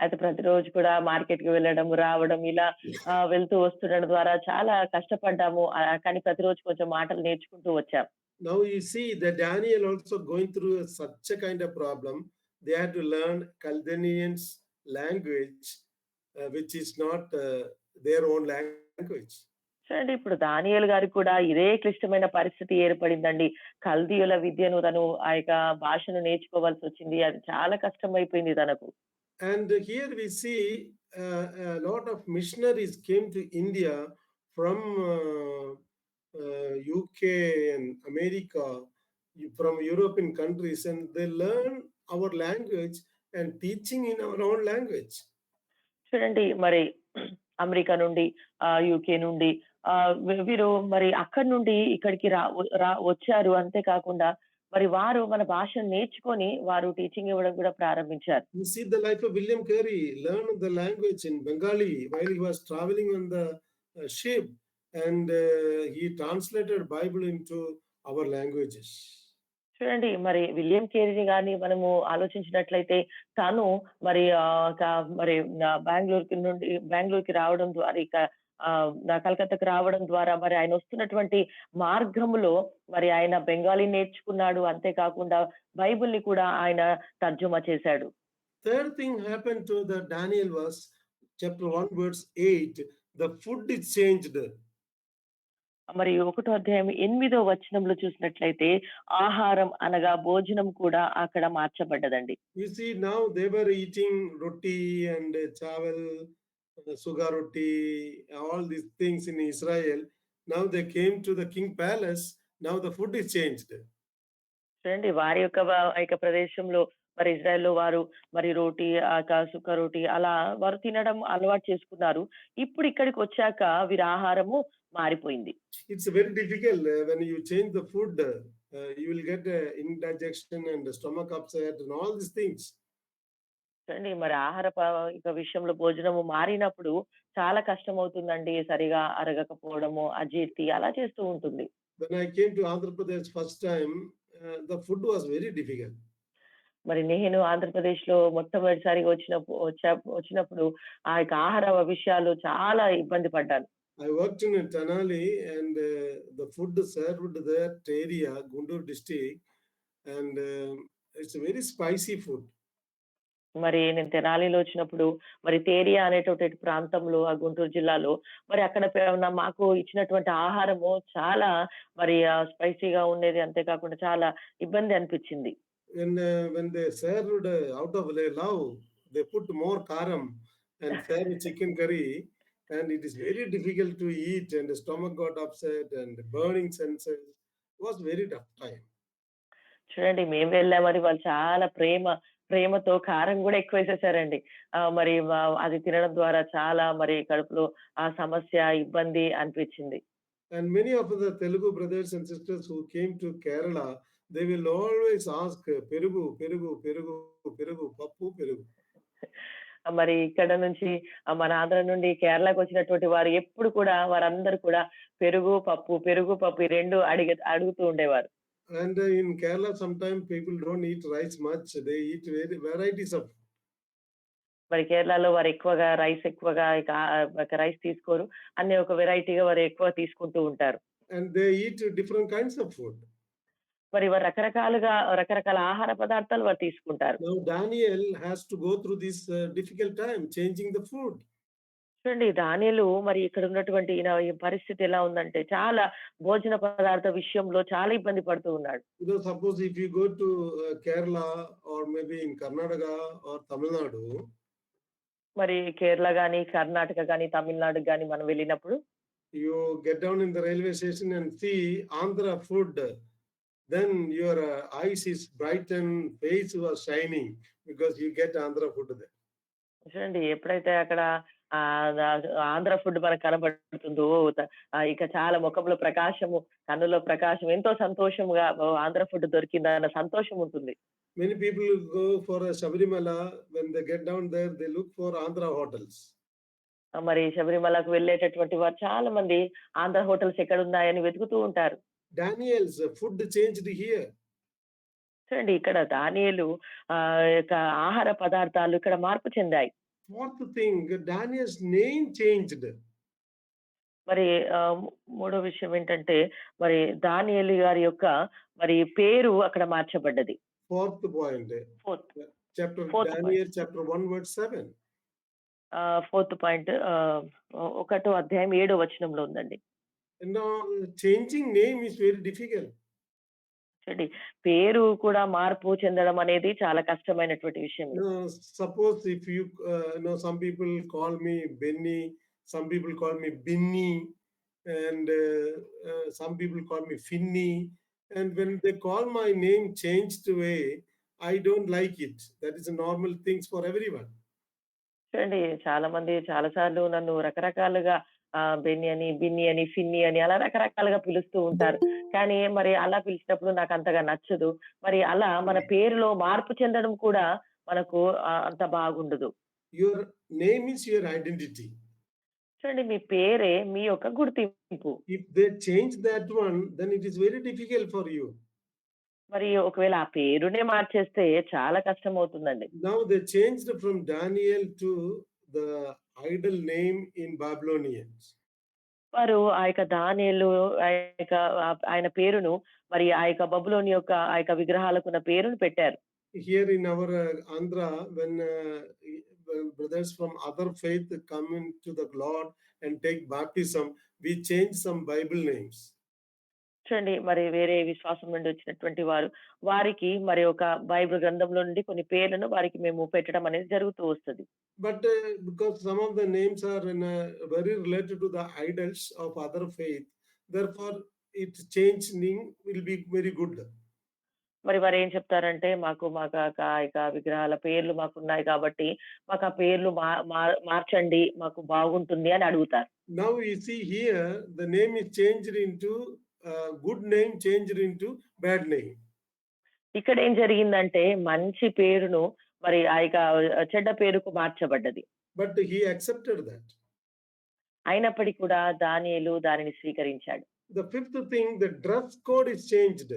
అయితే ప్రతిరోజు కూడా మార్కెట్‌కి వెళ్ళడం, రావడం ఇలా వెళ్తూ వస్తుండడం ద్వారా చాలా కష్టపడ్డాము. కానీ ప్రతిరోజు కొంచెం మాటలు నేర్చుకుంటూ వచ్చాం. Now you see that Daniel also going through such a kind of problem. They had to learn Chaldeans language, which is not their own language. చూడండి ఇప్పుడు దానియేలు గారికి కూడా ఇదే క్లిష్టమైన పరిస్థితి ఏర్పడిందండి. కల్దీయుల విద్యను తను ఆ యొక్క భాషను నేర్చుకోవాల్సొచ్చింది. అది చాలా కష్టమైపోయింది తనకు. And here we see a lot of missionaries came to India from UK and America, from European countries, and they learn our language and teaching in our own language. చూడండి మరి అమెరికా నుండి, యూకే నుండి వీరు మరి అక్కడి నుండి ఇక్కడికి వచ్చారు. అంతే కాకుండా మరి వారు మన భాషను నేర్చుకొని వారు టీచింగ్ ఇవ్వడం కూడా ప్రారంభించారు. You see the life of William Carey, learn the language in Bengali while he was traveling on the ship, and he translated Bible into our languages. చూడండి మరి విలియం కేరీని గాని మనము ఆలోచించినట్లయితే తను మరి మరి బెంగుళూరుకి రావడం ద్వారా కలకత్తాకు రావడం ద్వారా మరి ఆయన వస్తున్నటువంటి మార్గములో మరి ఆయన బెంగాలీ నేర్చుకున్నాడు. అంతేకాకుండా బైబిల్‌ని కూడా ఆయన తర్జుమా చేశాడు. Third thing happened to the Daniel was chapter 1 verse 8, the food is changed. మరి 1వ అధ్యాయం 8వ వచనంలో చూసినట్లయితే ఆహారం అనగా భోజనం కూడా అక్కడ మార్చబడ్డదండి. You see now they were eating roti and chawal, sugar roti, all these things in Israel. Now they came to the king palace. Now the food is changed. చూడండి వారి యొక్క ప్రదేశంలో మరి ఇజ్రాయెల్‌లో వారు మరి రోటీ, సుక్క రోటీ అలా వారు తినడం అలవాటు చేసుకున్నారు. ఇప్పుడు ఇక్కడికి వచ్చాక వీరి ఆహారము మారిపోయింది. It's very difficult when you change the food. You will get indigestion and stomach upset and all these things. చూడండి మరి ఆహార విషయంలో భోజనము మారినప్పుడు చాలా కష్టమవుతుందండి. సరిగా అరగకపోవడము, అజీర్తి అలా చేస్తూ ఉంటుంది. When I came to Andhra Pradesh first time, the food was very difficult. మరి నేను ఆంధ్రప్రదేశ్‌లో మొట్టమొదటిసారిగా వచ్చినప్పుడు ఆ యొక్క ఆహార విషయాలు చాలా ఇబ్బంది పడ్డాను. I worked in Tenali, and the food served there area, Guntur district, and it's a very spicy food. మరి నేను తెనాలిలో వచ్చినప్పుడు మరి తేరియా అనేటువంటి ప్రాంతంలో ఆ గుంటూరు జిల్లాలో మరి అక్కడ మాకు ఇచ్చినటువంటి ఆహారము చాలా మరి స్పైసీగా ఉండేది. అంతేకాకుండా చాలా ఇబ్బంది అనిపించింది. When they served out of their love, they put more karam and served chicken curry, and it is very difficult to eat, and the stomach got upset and burning senses. It was very tough time. చూడండి మేము వెళ్ళామని వాళ్ళు చాలా ప్రేమతో కారం కూడా ఎక్కువేసేసారండి. మరి అది తినడం ద్వారా చాలా మరి కడుపులో సమస్య, ఇబ్బంది అనిపించింది. And many of the Telugu brothers and sisters who came to Kerala, they will always ask perugu, perugu, perugu, perugu, pappu, perugu. మరి ఇక్కడ నుంచి మన ఆంధ్ర నుండి కేరళకు వచ్చినటువంటి వారు ఎప్పుడు కూడా వారందరూ కూడా పెరుగు, పప్పు ఈ 2 అడుగుతూ ఉండేవారు. And in Kerala, sometimes people don't eat rice much. They eat varieties of. మరి కేరళలో వారు ఎక్కువగా రైస్ తీసుకోరు. అన్ని ఒక వెరైటీగా వారు ఎక్కువ తీసుకుంటూ ఉంటారు. And they eat different kinds of food. మరి వారు రకరకాల ఆహార పదార్థాలు వారు తీసుకుంటారు. Now Daniel has to go through this difficult time changing the food. చూడండి దానియేలు మరి ఇక్కడ ఉన్నటువంటి ఈ పరిస్థితి ఎలా ఉందంటే చాలా భోజన పదార్థ విషయంలో చాలా ఇబ్బంది పడుతూ ఉన్నాడు. Suppose if you go to Kerala or maybe in Karnataka or Tamil Nadu, మరి కేరళ గాని, కర్ణాటక గాని, తమిళనాడుకి గాని మనం వెళ్ళినప్పుడు you get down in the railway station and see Andhra food, then your eyes is brightened, face was shining because you get Andhra food there. చూడండి ఎప్పుడైతే అక్కడ ఆంధ్ర ఫుడ్ మనకు కనబడుతుందో ఇక చాలా ముఖంలో ప్రకాశము, కన్నులో ప్రకాశం, ఎంతో సంతోషముగా ఆంధ్ర ఫుడ్ దొరికిందన్న సంతోషం ఉంటుంది. Many people go for a Sabarimala. When they get down there, they look for Andhra hotels. మరి శబరిమలకు వెళ్ళేటటువంటి వారు చాలా మంది ఆంధ్ర హోటల్స్ ఎక్కడున్నాయని వెతుకుతూ ఉంటారు. Daniel's food changed here. చూడండి ఇక్కడ దానియేలు యొక్క ఆహార పదార్థాలు ఇక్కడ మార్పు చెందాయి. Fourth thing, Daniel's name changed. మరి మూడో విషయం ఏంటంటే మరి దానియేలు గారి యొక్క మరి పేరు అక్కడ మార్చబడ్డది. Fourth point. Fourth Daniel chapter 1 verse 7. Fourth point 1వ అధ్యాయం 7వ వచనంలో ఉందండి. Now changing name is very difficult. చూడండి పేరు కూడా మార్పు చెందడం అనేది చాలా కష్టమైనటువంటి విషయం. Suppose if you some people call me Benny, some people call me Binny, and some people call me Finny, and when they call my name changed way, I don't like it. That is a normal things for everyone. చూడండి చాలా మంది చాలా సార్లు నన్ను రకరకాలుగా Benny అని, బిన్ని అని, ఫిన్ని అని అలా రకరకాలుగా పిలుస్తూ ఉంటారు. కానీ మరి అలా పిలిచినప్పుడు నాకు అంతగా నచ్చదు. మరి అలా మన పేరులో మార్పు చెందడం కూడా మనకు అంత బాగుండదు. Your name is your identity. చూడండి మీ పేరే మీ యొక్క గుర్తింపు. If they change that one, then it is very difficult for you. మరి ఒకవేళ ఆ పేరునే మార్చేస్తే చాలా కష్టం అవుతుందండి. Now they changed from Daniel to the idol name in Babylonians. వారు ఆ యొక్క దానియేలు ఆయన పేరును మరి ఆ యొక్క బబులోని యొక్క ఆ యొక్క విగ్రహాలకున్న పేరును పెట్టారు. Here in our Andhra, when brothers from other faith come into the Lord and take baptism, we change some Bible names. చూడండి మరి వేరే విశ్వాసం నుండి వచ్చినటువంటి వారికి మరి ఒక బైబిల్ గ్రంథంలో నుండి కొన్ని పేర్లను వారికి మేము పెట్టడం అనేది జరుగుతూ వస్తుంది. But because some of the names are very related to the idols of other faith, therefore its changing will be very good. మరి వారు ఏం చెప్తారంటే మాకు విగ్రహాల పేర్లు మాకున్నాయి కాబట్టి మాకు ఆ పేర్లు మార్చండి, మాకు బాగుంటుంది అని అడుగుతారు. Now you see here the name is changed into good name changed into bad name. ఇక్కడ ఏం జరిగిందంటే మంచి పేరును మరి ఆ యొక్క చెడ్డ పేరుకు మార్చబడ్డది. But he accepted that. అయినప్పటికీ కూడా దానియేలు దానిని స్వీకరించాడు. The fifth thing, the dress code is changed.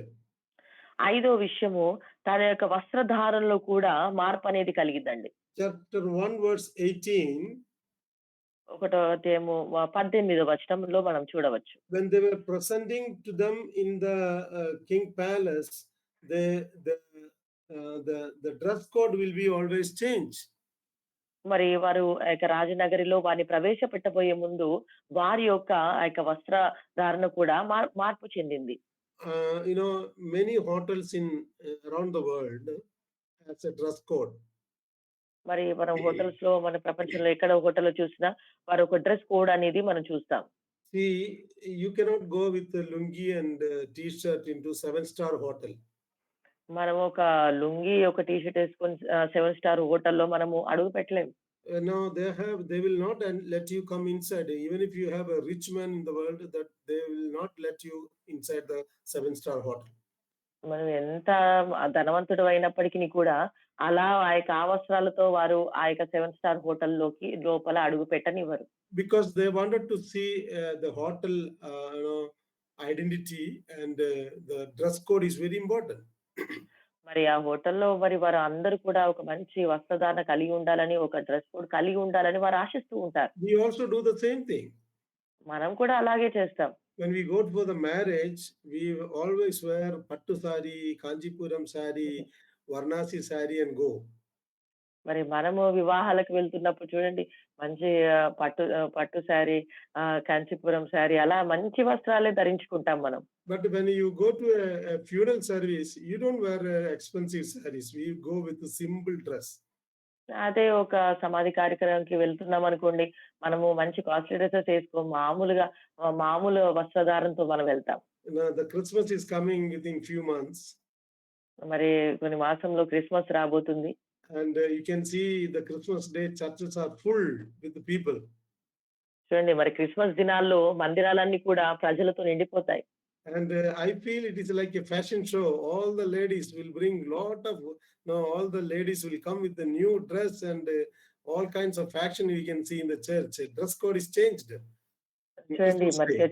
ఐదో విషయము తన యొక్క వస్త్రధారణలో కూడా మార్పు అనేది కలిగిందండి. Chapter 1 verse 18. 1వ అధ్యాయము 18వ వచనంలో మనం చూడవచ్చు. When they were presenting to them in the king palace, the dress code will be always changed. మరి వారు ఆ యొక్క రాజనగరిలో వారిని ప్రవేశపెట్టబోయే ముందు వారి యొక్క ఆ యొక్క వస్త్రధారణ కూడా మార్పు చెందింది. Many hotels in around the world has a dress code. మరి మనం హోటల్స్ లో మన ప్రపంచంలో ఎక్కడ హోటల్లో చూసినా వారు ఒక డ్రెస్ కోడ్ అనేది మనం చూస్తాం. See, you cannot go with a lungi and t-shirt into 7-star hotel. మనం ఒక లుంగి ఒక టీ షర్ట్ వేసుకొని 7 స్టార్ హోటల్లో మనము అడుగు పెట్టలేము. No, they will not let you come inside. Even if you have a rich man in the world, that they will not let you inside the 7-star hotel. మనం ఎంత ధనవంతుడు అయినప్పటికీ కూడా అలా ఆ యొక్క వస్త్రాలతో వారు ఆ యొక్క 7 స్టార్ హోటల్లోకి లోపల అడుగు పెట్టనివ్వరు. Because they wanted to see the hotel identity, and the dress code is very important. మరి ఆ హోటల్లో మరి వారు అందరూ కూడా ఒక మంచి వస్త్రధారణ కలిగి ఉండాలని, ఒక డ్రెస్ కోడ్ కలిగి ఉండాలని వారు ఆశిస్తూ ఉంటారు. We also do the same thing. మనం కూడా అలాగే చేస్తాం. When we go for the marriage, we always wear pattu saree, Kanchipuram saree, Varanasi saree and go. మరి మనము వివాహాలకు వెళ్తున్నప్పుడు చూడండి మంచి పట్టు శారీ, కాంచీపురం శారీ అలా మంచి వస్త్రాలే ధరించుకుంటాం మనం. But when you go to a funeral service, you don't wear expensive sarees. We go with a simple dress. అదే ఒక సమాధి కార్యక్రమానికి వెళ్తున్నామనుకోండి, మనము మంచి కాస్ట్లీ డ్రెసెస్ ఏసుకోము. మామూలుగా మామూలు వస్త్రధారణతో మనం వెళ్తాం. The Christmas is coming within few months, మరి కొన్ని మాసంలో క్రిస్మస్ రాబోతుంది. and you can see the Christmas day churches are full with the people. చూడండి మరి క్రిస్మస్ దినాల్లో మందిరాలన్నీ కూడా ప్రజలతో నిండిపోతాయి. And I feel it is like a fashion show. All the ladies will bring lot of, all the ladies will come with the new dress and all kinds of fashion you can see in the church. Dress code is changed. in చూడండి Christmas మరి day.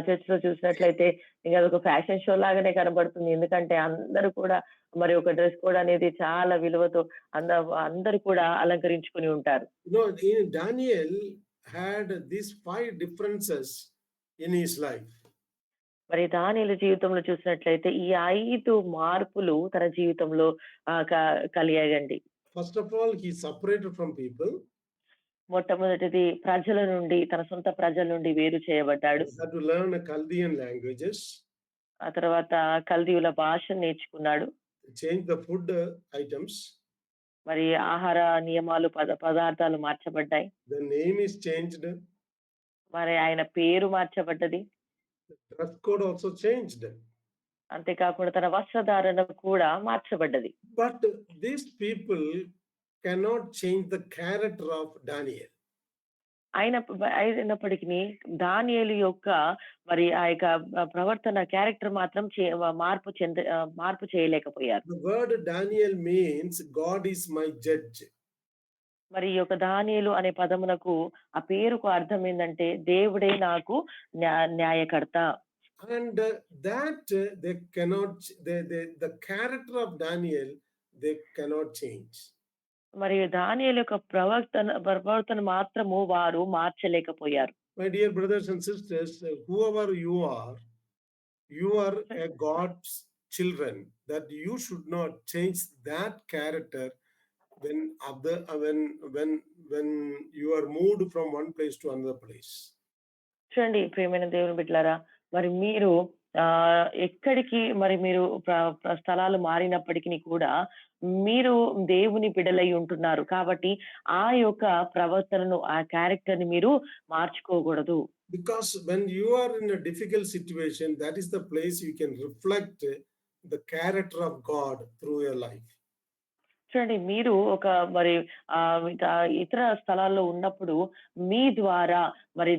చర్చ్‌లో చూసినట్లయితే ఇంక అదొక fashion show లాగానే కనబడుతుంది. ఎందుకంటే అందరూ కూడా మరి ఒక డ్రెస్ కోడ్ అనేది చాలా విలువతో అందరూ కూడా అలంకరించుకొని ఉంటారు. Daniel had these 5 differences in his life. మరి దానియేలు జీవితంలో చూసినట్లయితే ఈ 5 మార్పులు తన జీవితంలో కలిగాయండి. First of all, he separated from people. మొట్టమొదటిది ప్రజల నుండి, తన సొంత ప్రజల నుండి వేరు చేయబడ్డాడు. He had to learn Chaldean languages. ఆ తర్వాత కల్దీయుల భాషను నేర్చుకున్నాడు. Change the food items. మరి ఆహార నియమాలు, పదార్థాలు మార్చబడ్డాయి. The name is changed. మరి ఆయన పేరు మార్చబడ్డది. The dress code also changed. అంతేకాకుండా తన వస్త్రధారణ కూడా మార్చబడ్డది. But these people cannot change the character of Daniel. అయినప్పటికీ దానియేలు యొక్క మరి ఆ యొక్క ప్రవర్తన క్యారెక్టర్ మాత్రం మార్పు చేయలేకపోయారు. The word Daniel means God is my judge. మరి ఈ యొక్క దానియేలు అనే పదమునకు ఆ పేరుకు అర్థం ఏంటంటే దేవుడే నాకు న్యాయకర్త. And that they cannot, the character of Daniel they cannot change. మరి దానియేలు యొక్క ప్రవర్తన మాత్రము వారు మార్చలేకపోయారు. My dear brothers and sisters, whoever you are a God's children, that you should not change that character when you are moved from one place to another place. చూడండి ప్రియమైన దేవుని బిడ్డలారా, మరి మీరు ఎక్కడికి మరి మీరు స్థలాలు మారినప్పటికీ కూడా మీరు దేవుని బిడ్డలై ఉంటున్నారు కాబట్టి ఆ యొక్క ప్రవర్తనను, ఆ క్యారెక్టర్ ని మీరు మార్చుకోకూడదు. Because when you are in a difficult situation, that is the place you can reflect the character of God through your life. చూడండి మీరు ఒక మరి ఇతర స్థలాల్లో ఉన్నప్పుడు మీ ద్వారా మరి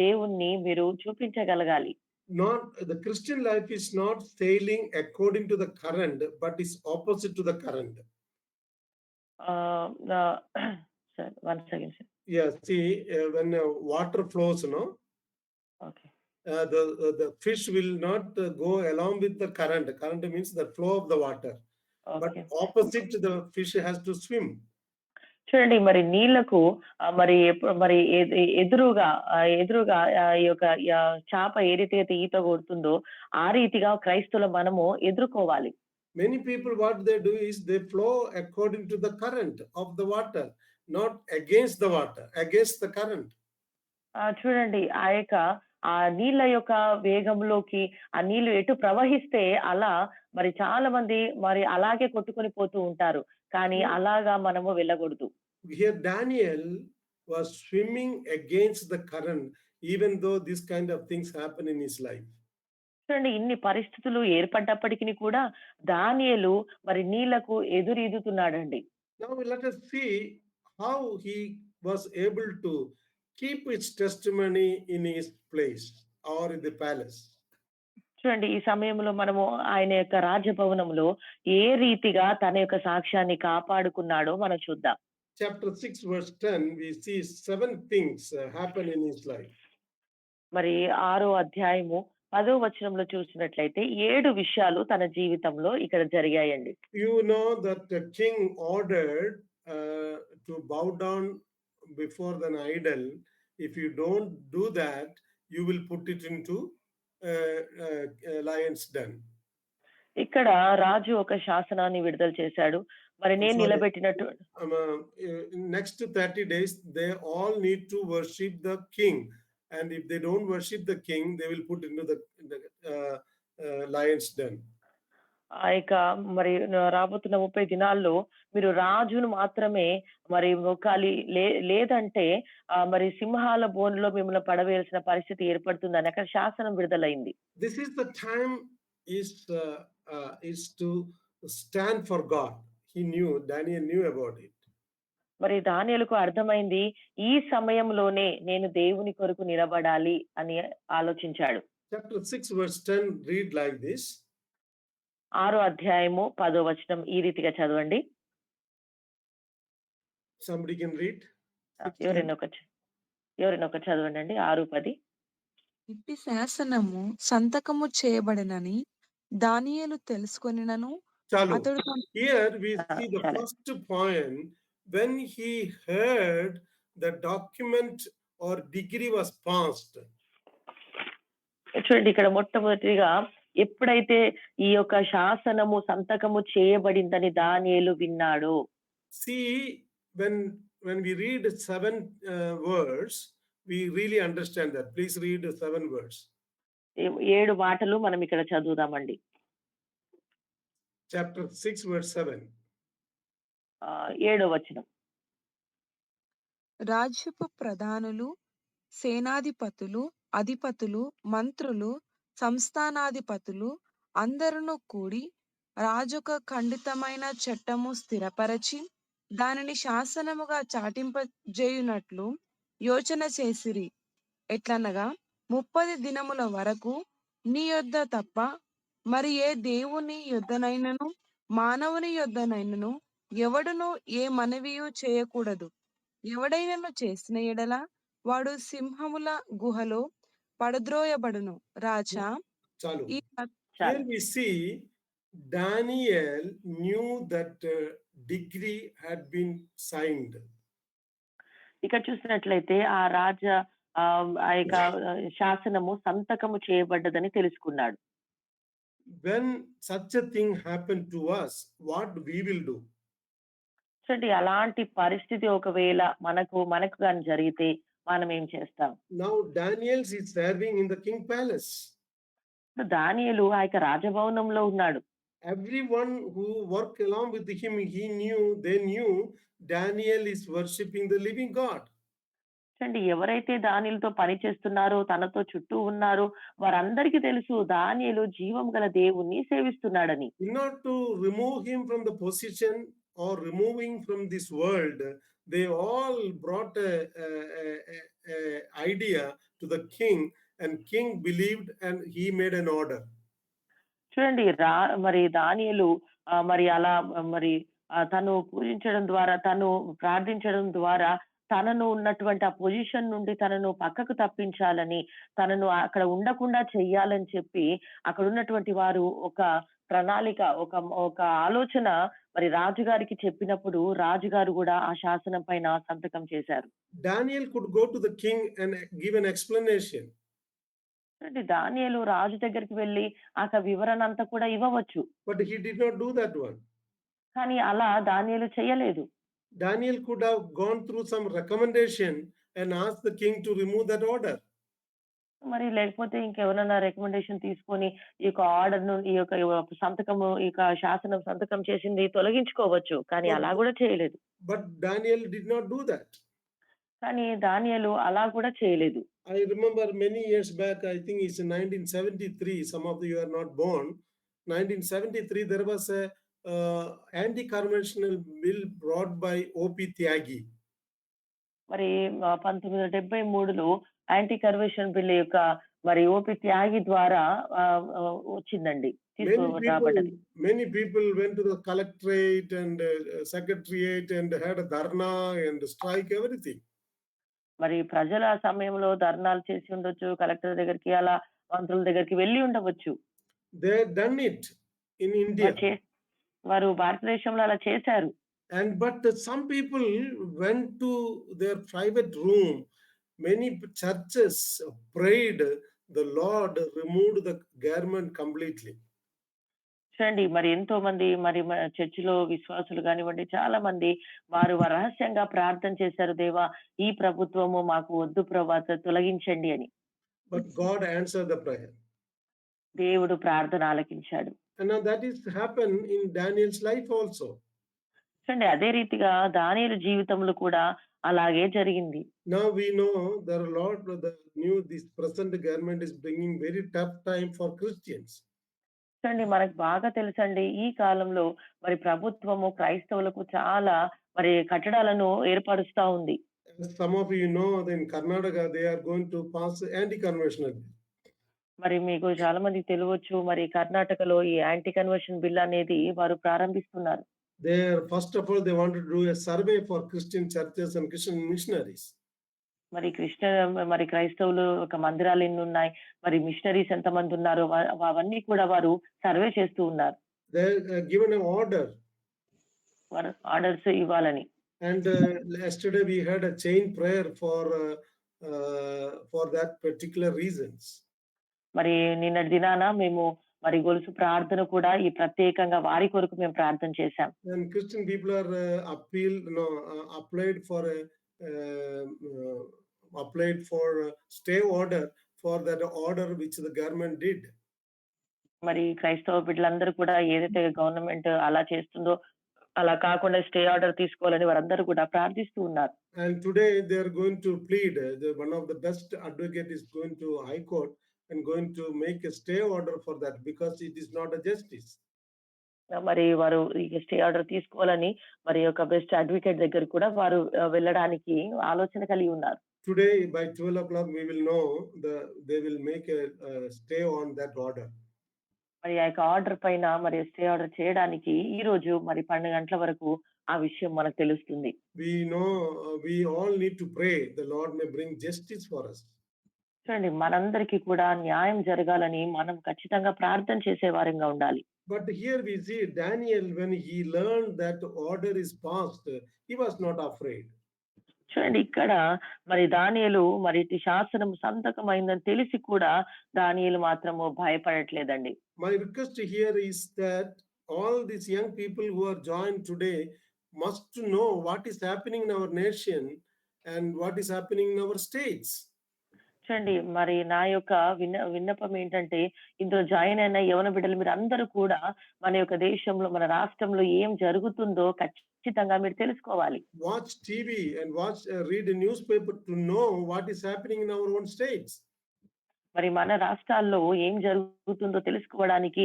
దేవుణ్ణి మీరు చూపించగలగాలి. Not the Christian life is not sailing according to the current, but is opposite to the current. Sir, 1 second, sir. Yeah, see, when water flows, Okay. The fish will not go along with the current. Current means the flow of the water. But Okay. opposite, the fish has to swim. చూడండి మరి నీళ్లకు మరి ఎదురుగా ఈ యొక్క చేప ఏ రీతిగా ఈత కొడుతుందో ఆ రీతిగా క్రైస్తవులు మనము ఎదుర్కోవాలి. Many people, what they do is they flow according to the current of the water, not against the water, against the current. చూడండి ఆ నీళ్ళ యొక్క వేగంలోకి ఆ నీళ్లు ఎటు ప్రవహిస్తే అలా మరి చాలా మంది మరి అలాగే కొట్టుకొని పోతూ ఉంటారు. కానీ అలాగా మనము వెళ్ళకూడదు. Here Daniel was swimming against the current, even though this kind of things happen in his life. చూడండి ఇన్ని పరిస్థితులు ఏర్పడ్డప్పటికీ కూడా దానియేలు మరి నీళ్లకు ఎదురీదుతున్నాడండి. Now let us see how he was able to keep his testimony in his place or in the palace. చూడండి ఈ సమయంలో మనము ఆయన యొక్క రాజభవనంలో ఏ రీతిగా తన యొక్క సాక్ష్యాన్ని కాపాడుకున్నాడో మనం చూద్దాం. Chapter 6 verse 10, we see 7 things happen in his life. మరి 6వ అధ్యాయము 10వ వచనంలో చూసినట్లయితే 7 విషయాలు తన జీవితంలో ఇక్కడ జరిగాయండి. You know that the king ordered to bow down before an idol. If you don't do that, you will put it into lion's den. ఇక్కడ రాజు ఒక శాసనాన్ని విడుదల చేశాడు. మరి నేను నిలబెట్టినట్టు next 30 days they all need to worship the king, and if they don't worship the king, they will put into the lion's den. మరి రాబోతున్న 30 దినాల్లో మీరు రాజును మాత్రమే మరి మొక్కాలి. లేదంటే మరి సింహాల బోనులో మిమ్మల్ని పడవేయాల్సిన పరిస్థితి ఏర్పడుతుందని అక్కడ శాసనం విడుదలైంది. This is the time is to stand for God. Daniel knew about it. మరి దానియేలుకు అర్థమైంది. ఈ సమయంలోనే నేను దేవుని కొరకు నిలబడాలి అని ఆలోచించాడు. Chapter 6 verse 10 read like this. 6వ అధ్యాయము 10వ వచనం ఈ రీతిగా చదవండి. Somebody can read. ఎవరైనా ఒక చదవండి. 6:10. ఇట్టి శాసనము సంతకము చేయబడినని దానియేలు తెలుసుకొనినను Chalu. అతడు Here we see the Chalu. first point when he heard the document or degree was passed. చూడండి, ఇక్కడ మొట్టమొదటిగా ఎప్పుడైతే ఈ యొక్క శాసనము సంతకము చేయబడిందని దానియేలు విన్నాడో. See, when we read 7 words, we really understand that. Please read 7 words. 7 మాటలు మనం ఇక్కడ చదువుదామండి. Chapter 6 verse 7. 7వ వచనం. రాజ్యపు ప్రధానులు, సేనాధిపతులు, అధిపతులు, మంత్రులు, సంస్థానాధిపతులు అందరును కూడి రాజొక ఖండితమైన చట్టము స్థిరపరచి దానిని శాసనముగా చాటింపజేయునట్లు యోచన చేసిరి. ఎట్లనగా 30 దినముల వరకు నీ యొద్ద తప్ప మరి ఏ దేవుని యొద్దనైనను మానవుని యొద్దనైనను ఎవడును ఏ మనవియు చేయకూడదు. ఎవడైనను చేసిన ఎడల వాడు సింహముల గుహలో పడద్రోయబడును. రాజా, Chalu. ఈ Here we see Daniel knew that decree had been signed. ఇక్కడ చూసినట్లయితే ఆ యొక్క శాసనము సంతకము చేయబడ్డదని తెలుసుకున్నాడు. When such a thing happened to us, what we will do? చూడండి, అలాంటి పరిస్థితి ఒకవేళ మనకు గాని జరిగితే మనం ఏం చేస్తాం? Now Daniel is serving in the king palace. దానియేలు ఆ యొక్క రాజభవనంలో ఉన్నాడు. Everyone who worked along with him, they knew Daniel is worshipping the living God. చూడండి, ఎవరైతే దానియేలుతో పని చేస్తున్నారో, తనతో చుట్టూ ఉన్నారో వారందరికీ తెలుసు దానియేలు జీవం గల దేవుణ్ణి సేవిస్తున్నాడని. In order to remove him from the position or removing from this world, they all brought a idea to the king, and king believed and he made an order. చూడండి, మరి దానియేలు మరి అలా మరి తను పూజించడం ద్వారా, తను ప్రార్థించడం ద్వారా తనను ఉన్నటువంటి ఆ పొజిషన్ నుండి తనను పక్కకు తప్పించాలని, తనను అక్కడ ఉండకుండా చెయ్యాలని చెప్పి అక్కడ ఉన్నటువంటి వారు ఒక ప్రణాళిక, ఒక ఆలోచన మరి రాజుగారికి చెప్పినప్పుడు రాజుగారు కూడా ఆ శాసనం పైన సంతకం చేశారు. Daniel could go to the king and give an explanation. అంటే దానియేలు రాజు దగ్గరికి వెళ్ళి ఆ వివరణ అంతా కూడా ఇవ్వవచ్చు. But he did not do that one. కానీ అలా దానియేలు చేయలేదు. Daniel could have gone through some recommendation and asked the king to remove that order. మరి లేకపోతే ఇంకెవరైనా రికమెండేషన్ తీసుకొని ఈ యొక్క ఆర్డర్ ను, ఈ యొక్క సంతకము, ఈ యొక్క శాసనం సంతకం చేసింది తొలగించుకోవచ్చు. కానీ అలా కూడా చేయలేదు. But Daniel did not do that. కానీ దానియేలు అలా కూడా చేయలేదు. I remember many years back, I think it's in 1973, some of you are not born. 1973, there was a anti-conventional bill brought by O.P. Tyagi. మరి 1973లో యాంటీ కన్వర్షన్ బిల్ యొక్క మరి OP త్యాగి ద్వారా వచ్చిందండి, తీసుకురాబడ్డది. Many people went to the collectorate and secretariat and had a dharna and strike, everything. మరి ప్రజల సమయంలో ధర్నాలు చేసి ఉండొచ్చు, కలెక్టర్ దగ్గరికి, అలా మంత్రుల దగ్గరికి వెళ్ళి ఉండవచ్చు. They had done it in India. వారు భారతదేశంలో అలా చేశారు. But some people went to their private room. Many churches prayed, the Lord removed the garment completely. చూడండి, మరి ఎంతో మంది మరి చర్చిలో విశ్వాసులు కానివ్వండి, చాలా మంది వారు రహస్యంగా ప్రార్థన చేశారు, దేవా ఈ ప్రభుత్వము మాకు వద్దు ప్రభా, తొలగించండి అని. But God answered the prayer. దేవుడు ప్రార్థన ఆలకించాడు. And now that is happen in Daniel's life also. చూడండి అదే రీతిగా దానియేలు జీవితంలో కూడా అలాగే జరిగింది. Now we know there are a lot of the new, this present government is bringing very tough time for Christians. చూడండి మనకు బాగా తెలుసండి ఈ కాలంలో మరి ప్రభుత్వము క్రైస్తవులకు చాలా మరి కట్టడాలను ఏర్పరుస్తా ఉంది. As some of you know, in Karnataka they are going to pass anti-conversional bill. మరి మీకు చాలా మందికి తెలియవచ్చు మరి కర్ణాటకలో ఈ యాంటీ కన్వర్షన్ బిల్ అనేది వారు ప్రారంభిస్తున్నారు. There, first of all, they want to do a survey for Christian churches and Christian missionaries. మరి మరి క్రైస్తవులు ఒక మందిరాలు ఎన్ని ఉన్నాయి, మరి మిషనరీస్ ఎంతమంది ఉన్నారు, అవన్నీ కూడా వారు సర్వే చేస్తూ ఉన్నారు. They given an order. వారు ఆర్డర్స్ ఇవ్వాలని. And yesterday we had a chain prayer for that particular reasons. మరి నిన్నటి దినాన మేము మరి గొలుసు ప్రార్థన కూడా ఈ ప్రత్యేకంగా వారి కొరకు మేము ప్రార్థన చేశాం. And Christian people are applied for stay order for that order which the government did. మరి క్రైస్తవ బిడ్డలందరూ కూడా ఏదైతే గవర్నమెంట్ అలా చేస్తుందో అలా కాకుండా స్టే ఆర్డర్ తీసుకోవాలని వారందరూ కూడా ప్రార్థిస్తూ ఉన్నారు. And today they are going to plead. One of the best advocate is going to High Court and going to make a stay order for that because it is not a justice. మరి వారు ఈ stay order తీసుకోవాలని మరి ఒక best advocate దగ్గర కూడా వారు వెళ్ళడానికి ఆలోచన కలిగి ఉన్నారు. Today by 12 o'clock we will know they will make a stay on that order. మరి ఆ యొక్క ఆర్డర్ పైన మరి స్టే ఆర్డర్ చేయడానికి ఈ రోజు మరి 12 గంటల వరకు ఆ విషయం మనకు తెలుస్తుంది. We know we all need to pray the Lord may bring justice for us. చూడండి మనందరికీ కూడా న్యాయం జరగాలని మనం ఖచ్చితంగా ప్రార్థన చేసే వారంగా ఉండాలి. But here we see Daniel, when he learned that order is passed, he was not afraid. చూడండి ఇక్కడ మరి దానియేలు మరి ఇటు శాసనం సంతకమైందని తెలిసి కూడా దానియేలు మాత్రము భయపడట్లేదండి. My request here is that all these young people who are joined today must know what is happening in our nation and what is happening in our states. చూడండి మరి నా యొక్క విన్నపం ఏంటంటే ఇందులో జాయిన్ అయిన యవన బిడ్డలు మీరు అందరూ కూడా మన యొక్క దేశంలో మన రాష్ట్రంలో ఏం జరుగుతుందో ఖచ్చితంగా మీరు తెలుసుకోవాలి. Watch TV and read a newspaper to know what is happening in our own states. మరి మన రాష్ట్రాల్లో ఏం జరుగుతుందో తెలుసుకోవడానికి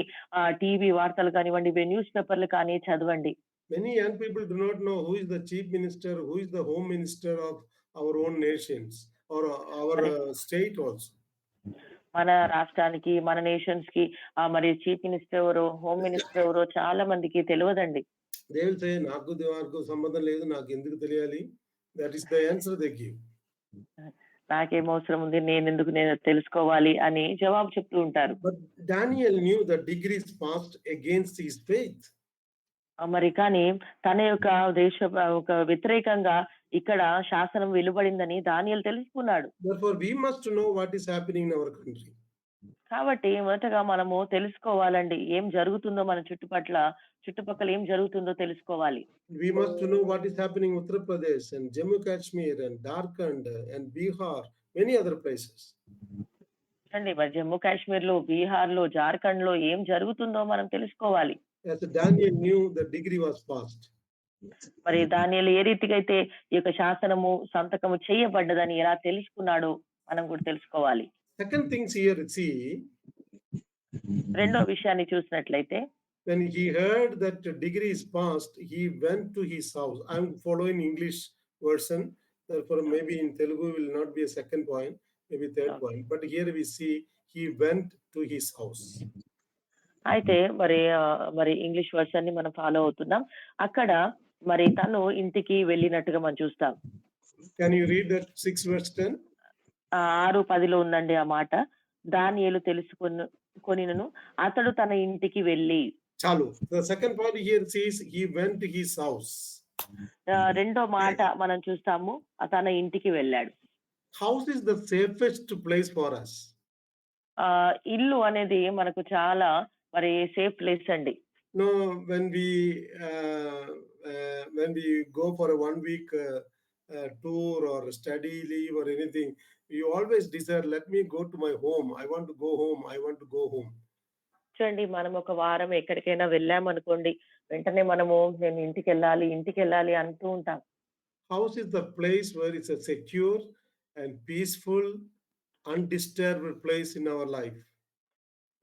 టీవీ వార్తలు కానివ్వండి, న్యూస్ పేపర్లు కానీ చదవండి. Many young people do not know who is the chief minister, who is the home minister of our own nations or our state also. మన రాష్ట్రానికి మన నేషన్స్ కి మరి చీఫ్ మినిస్టర్ ఎవరో హోమ్ మినిస్టర్ ఎవరో చాలా మందికి తెలియదండి. They will say నాకు సంబంధం లేదు, నాకు ఎందుకు తెలియాలి? That is the answer they give. నాకేం అవసరం ఉంది, నేను తెలుసుకోవాలి అని జవాబు చెప్తూ ఉంటారు. But Daniel knew the degrees passed against his faith. మరి కానీ తన యొక్క ఒక వ్యతిరేకంగా ఇక్కడ శాసనం వెలువడిందని దానియేలు తెలుసుకున్నాడు. Therefore we must know what is happening in our country. కాబట్టి మొదటగా మనము తెలుసుకోవాలండి ఏం జరుగుతుందో మన చుట్టుపక్కల ఏం జరుగుతుందో తెలుసుకోవాలి. We must know what is happening in Uttar Pradesh and Jammu Kashmir and Jharkhand and Bihar, many other places. అండి మరి జమ్మూ కాశ్మీర్ లో, బీహార్ లో, జార్ఖండ్ లో ఏం జరుగుతుందో మనం తెలుసుకోవాలి. As Daniel knew, the decree was passed. మరి దానియేలు ఏ రీతిగా అయితే ఈ యొక్క శాసనము సంతకము చేయబడ్డదని ఎలా తెలుసుకున్నాడో మనం కూడా తెలుసుకోవాలి. Second things here, see, రెండో విషయాన్ని చూసినట్లయితే when he heard that the decree is passed, he went to his house. I am following English version, therefore maybe in Telugu will not be a second point, maybe third point. But here we see he went to his house. అయితే మరి English version ని మనం follow అవుతున్నాం. అక్కడ మరి తను ఇంటికి వెళ్ళినట్టుగా మనం చూస్తాం. Can you read that 6 verse 10? 6:10 ఉందండి ఆ మాట. దానియేలు తెలుసుకొనినను అతడు తన ఇంటికి వెళ్ళి. చాలు. The second part here says he went to his house. రెండో మాట మనం చూస్తాము తన ఇంటికి వెళ్ళాడు. House is the safest place for us. ఇల్లు అనేది మనకు చాలా మరి సేఫ్ ప్లేస్ అండి. No, when we go for a 1 week tour or study leave or anything, we always desire, let me go to my home. I want to go home. I want to go home. చూడండి మనం ఒక వారం ఎక్కడికైనా వెళ్ళామనుకోండి, వెంటనే మనము నేను ఇంటికెళ్ళాలి అంటూ ఉంటాం. House is the place where it's a secure and peaceful, undisturbed place in our life.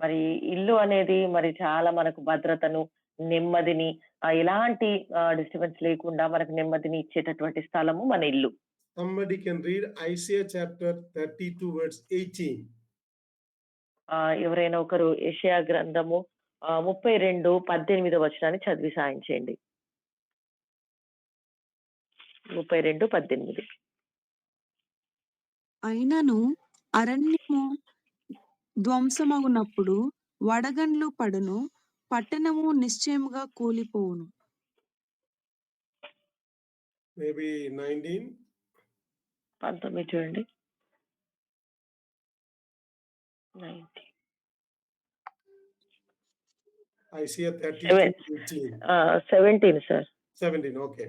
మరి ఇల్లు అనేది మరి చాలా మనకు భద్రతను, నెమ్మదిని ఎలాంటి డిస్టర్బెన్స్ లేకుండా మనకు నెమ్మదిని ఇచ్చేటటువంటి స్థలము మన ఇల్లు. Somebody can read Isaiah chapter 32 verse 18. ఎవరైనా ఒకరు యెషయా గ్రంథము 32:18 వచనాన్ని చదివి సాయం చేయండి. 32:18. అయినను అరణ్యము ధ్వంసమగునప్పుడు వడగండ్లు పడును, పట్టణము నిశ్చయముగా కూలిపోవును. Maybe 19. 19 చూడండి. 19. Isaiah 32:18. 17 సార్ 17. Okay.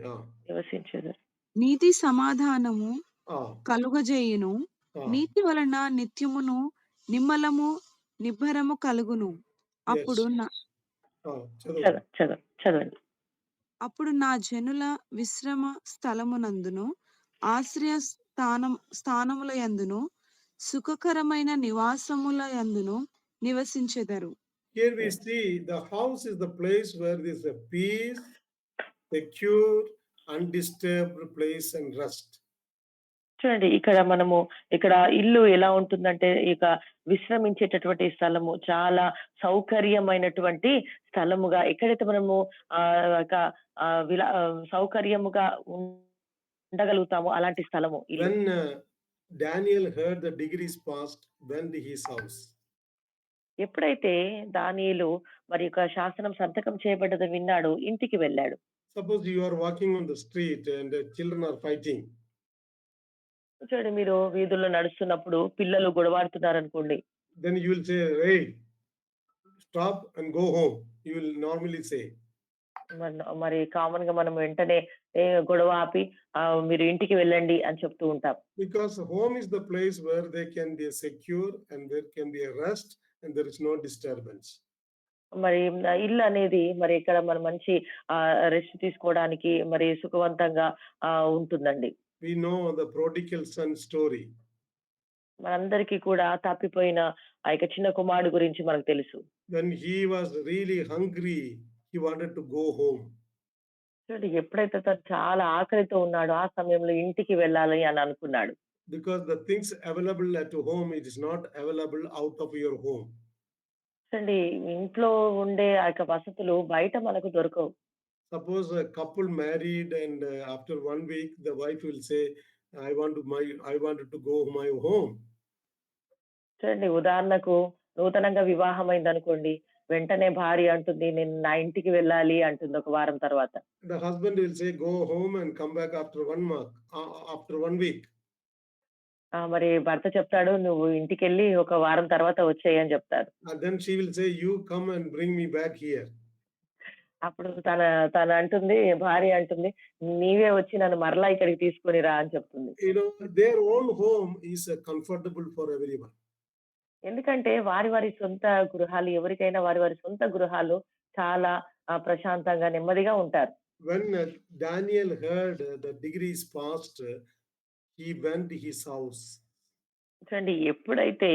నివసించెదరు. నీతి సమాధానము Ah. కలుగజేయును, Ah. నీతి వలన నిత్యమును నిమ్మలము నిబ్బరము కలుగును. అప్పుడు Yes. నా చదవండి. అప్పుడు నా జనుల విశ్రమ స్థలమునందును ఆశ్రయ స్థానముల యందును సుఖకరమైన నివాసముల యందును నివసించెదరు. Here we see the house is the place where there is a peace, secure, undisturbed place and rest. చూడండి ఇక్కడ ఇల్లు ఎలా ఉంటుందంటే ఇక విశ్రమించేటటువంటి స్థలము చాలా సౌకర్యమైనటువంటి స్థలముగా ఎక్కడైతే మనము సౌకర్యముగా ఉండగలుగుతామో అలాంటి స్థలము ఇల్లు. When Daniel heard the degrees passed, went to his house. ఎప్పుడైతే దానియేలు మరి యొక్క శాసనం సంతకం చేయబడ్డది విన్నాడు, ఇంటికి వెళ్ళాడు. Suppose you are walking on the street and children are fighting. చూడండి మీరు వీధుల్లో నడుస్తున్నప్పుడు పిల్లలు గొడవాడుతున్నారు అనుకోండి. Then you will say, "Hey, stop and go home." You will normally say. మరి కామన్ గా మనం వెంటనే గొడవ ఆపి మీరు ఇంటికి వెళ్ళండి అని చెప్తూ ఉంటాం. Because home is the place where they can be secure and there can be a rest and there is no disturbance. మరి ఇల్లు అనేది మరి ఇక్కడ మనం మంచి రెస్ట్ తీసుకోవడానికి మరి సుఖవంతంగా ఉంటుందండి. We know the prodigal son story. మనందరికీ కూడా తప్పిపోయిన ఆ యొక్క చిన్న కుమారుడు గురించి మనకు తెలుసు. When he was really hungry, he wanted to go home. చూడండి ఎప్పుడైతే తను చాలా ఆకలితో ఉన్నాడో ఆ సమయంలో ఇంటికి వెళ్ళాలి అని అనుకున్నాడు. Because the things available at home, it is not available out of your home. చూడండి ఇంట్లో ఉండే ఆ యొక్క వసతులు బయట మనకు దొరకవు. Suppose a couple married and after 1 week the wife will say, I wanted to go my home. చూడండి ఉదాహరణకు నూతనంగా వివాహమైంది అనుకోండి, వెంటనే భార్య అంటుంది నేను నా ఇంటికి వెళ్ళాలి అంటుంది ఒక వారం తర్వాత. The husband will say go home and come back after 1 week. మరి భర్త చెప్తాడు నువ్వు ఇంటికెళ్ళి ఒక వారం తర్వాత వచ్చేయి అని చెప్తారు. And then she will say you come and bring me back here. అప్పుడు తన అంటుంది భార్య అంటుంది నీవే వచ్చి నన్ను మరలా ఇక్కడికి తీసుకొని రా అని చెప్తుంది. You know, their own home is comfortable for everyone. ఎందుకంటే వారి సొంత గృహాలు ఎవరికైనా వారి సొంత గృహాలు చాలా ప్రశాంతంగా నెమ్మదిగా ఉంటారు. When Daniel heard the degrees passed, he went to his house. చూడండి ఎప్పుడైతే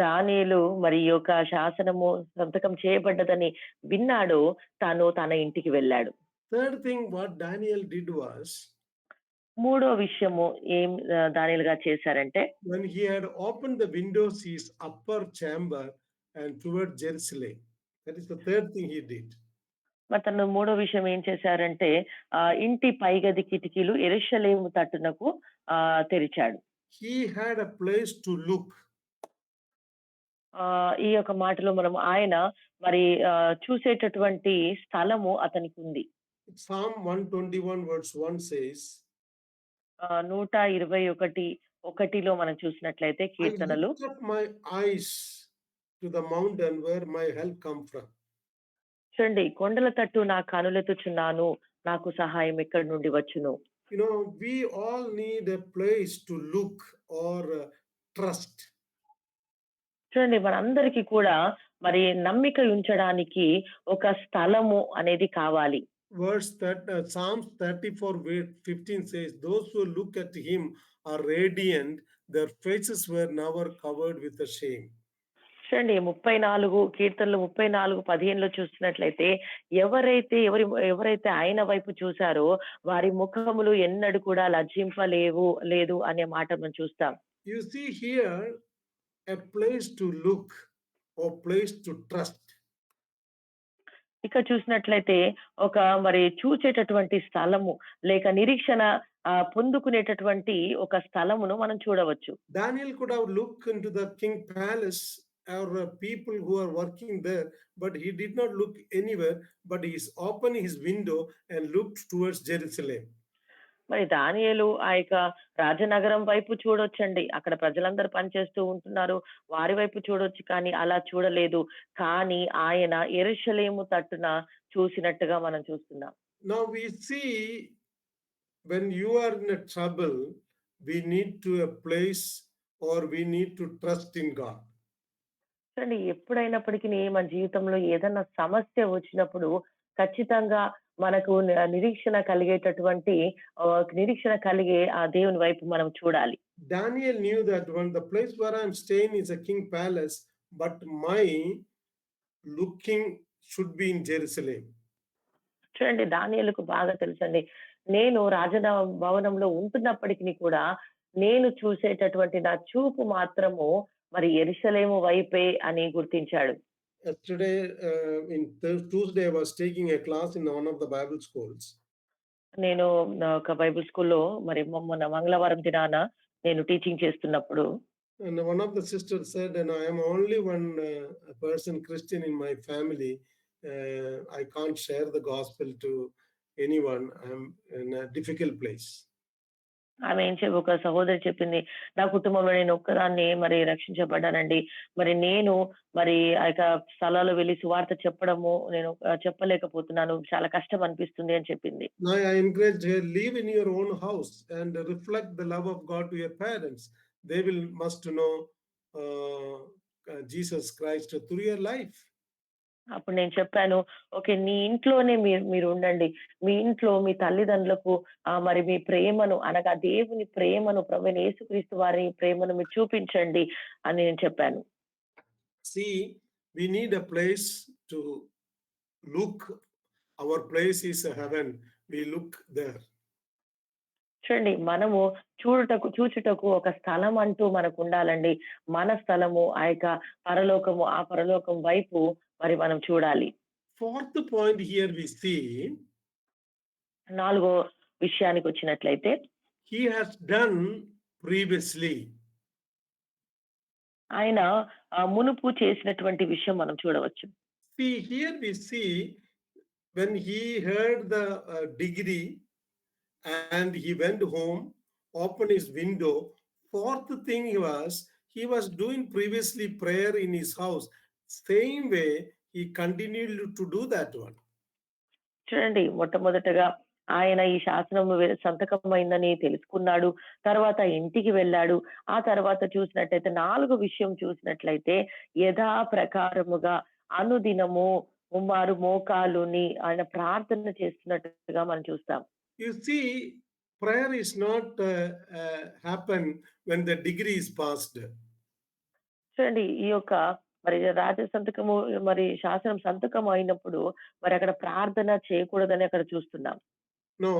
దానియేలు మరి ఈ యొక్క శాసనము సంతకం చేయబడ్డదని విన్నాడో తాను తన ఇంటికి వెళ్ళాడు. Third thing what Daniel did was, మూడో విషయము ఏం దానియేలు గారు చేశారంటే, when he had opened the windows his upper chamber and toward Jerusalem. That is the third thing he did. మరి తను మూడో విషయం ఏం చేశారంటే ఇంటి పైగది కిటికీలు యెరూషలేము తట్టునకు తెరిచాడు. He had a place to look. ఈ యొక్క మాటలో మనం ఆయన మరి చూసేటటువంటి స్థలము అతనికి ఉంది. Psalm 121 verse 1 says, 121:1లో మనం చూసినట్లయితే I కీర్తనలు, lift up my eyes to the mountain where my help come from. చూడండి కొండల తట్టు నా కనులెత్తుచున్నాను, నాకు సహాయం ఎక్కడి నుండి వచ్చును. You know, we all need a place to look or trust. చూడండి మనందరికీ కూడా మరి నమ్మిక ఉంచడానికి ఒక స్థలము అనేది కావాలి. Psalms 34:15 says, "Those who look at him are radiant; their faces were never covered with a shame." చూడండి 34 కీర్తనలు 34:15లో చూస్తున్నట్లయితే ఎవరైతే ఆయన వైపు చూసారో వారి ముఖములు ఎన్నడూ కూడా లేదు అనే మాట మనం చూస్తాం. You see here a place to look or place to trust. ఇక్కడ చూసినట్లయితే ఒక మరి చూచేటటువంటి స్థలము లేక నిరీక్షణ పొందుకునేటటువంటి ఒక స్థలమును మనం చూడవచ్చు. Daniel could have looked into the king palace or people who are working there, but he did not look anywhere, but he opened his window and looked towards Jerusalem. మరి దానియేలు ఆ యొక్క రాజనగరం వైపు చూడొచ్చండి. అక్కడ ప్రజలందరూ పనిచేస్తూ ఉంటున్నారు. వారి వైపు చూడొచ్చు కానీ అలా చూడలేదు. కానీ ఆయన యెరూషలేము తట్టున చూసినట్టుగా మనం చూస్తున్నాం. Now we see when you are in a trouble, we need to a place or we need to trust in God. చూడండి ఎప్పుడైనప్పటికీ మన జీవితంలో ఏదన్నా సమస్య వచ్చినప్పుడు ఖచ్చితంగా మనకు నిరీక్షణ కలిగే ఆ దేవుని వైపు మనం చూడాలి. Daniel knew that when the place where I'm staying is a king palace, but my looking should be in Jerusalem. చూడండి దానియేలుకు బాగా తెలుసండి. నేను భవనంలో ఉంటున్నప్పటికీ కూడా నేను చూసేటటువంటి నా చూపు మాత్రము మరి యెరూషలేము వైపే అని గుర్తించాడు. Yesterday, Tuesday, I was taking a class in one of the Bible schools. నేను ఒక బైబిల్ స్కూల్‌లో మరి మొన్న మంగళవారం దినాన నేను టీచింగ్ చేస్తున్నప్పుడు And one of the sisters said, and I am only one person Christian in my family. I can't share the gospel to anyone. I'm in a difficult place. ఒక సహోదరి చెప్పింది, నా కుటుంబంలో నేను ఒక్కదాన్ని మరి రక్షించబడ్డానండి. మరి నేను మరి ఆ యొక్క స్థలాల్లో వెళ్లి సువార్త నేను చెప్పలేకపోతున్నాను. చాలా కష్టం అనిపిస్తుంది అని చెప్పింది. Now I encourage her, live in your own house and reflect the love of God to your parents. They must know Jesus Christ through your life. అప్పుడు నేను చెప్పాను, ఓకే నీ ఇంట్లోనే మీరు ఉండండి. మీ ఇంట్లో మీ తల్లిదండ్రులకు మరి మీ ప్రేమను అనగా దేవుని ప్రేమను ప్రభువైన యేసుక్రీస్తు వారి ప్రేమను మీరు చూపించండి అని నేను చెప్పాను. See, we need a place to look. Our place is heaven. We look there. చూడండి మనము చూచుటకు ఒక స్థలం అంటూ మనకు ఉండాలండి. మన స్థలము ఆ యొక్క పరలోకము, ఆ పరలోకం వైపు మరి మనం చూడాలి. Fourth point here we see, నాలుగో విషయానికి వచ్చినట్లయితే, he has done previously. ఆయన మునుపు చేసినటువంటి విషయం మనం చూడవచ్చు. See, here we see when he heard the degree and he went home, opened his window. Fourth thing he was doing previously prayer in his house. Same way he continued to do that one. చూడండి మొట్టమొదటగా ఆయన ఈ శాసనం సంతకమైందని తెలుసుకున్నాడు. తర్వాత ఇంటికి వెళ్ళాడు. ఆ తర్వాత చూసినట్లయితే 4 విషయం చూసినట్లయితే యథా ప్రకారముగా అనుదినము ముమ్మారు మోకాలుని ఆయన ప్రార్థన చేస్తున్నట్టుగా మనం చూస్తాం. You see, prayer is not happen when the degree is passed. చూడండి ఈ యొక్క మరి శాసనం సంతకం అయినప్పుడు మరి అక్కడ ప్రార్థన చేయకూడదని అక్కడ చూస్తున్నాం. No,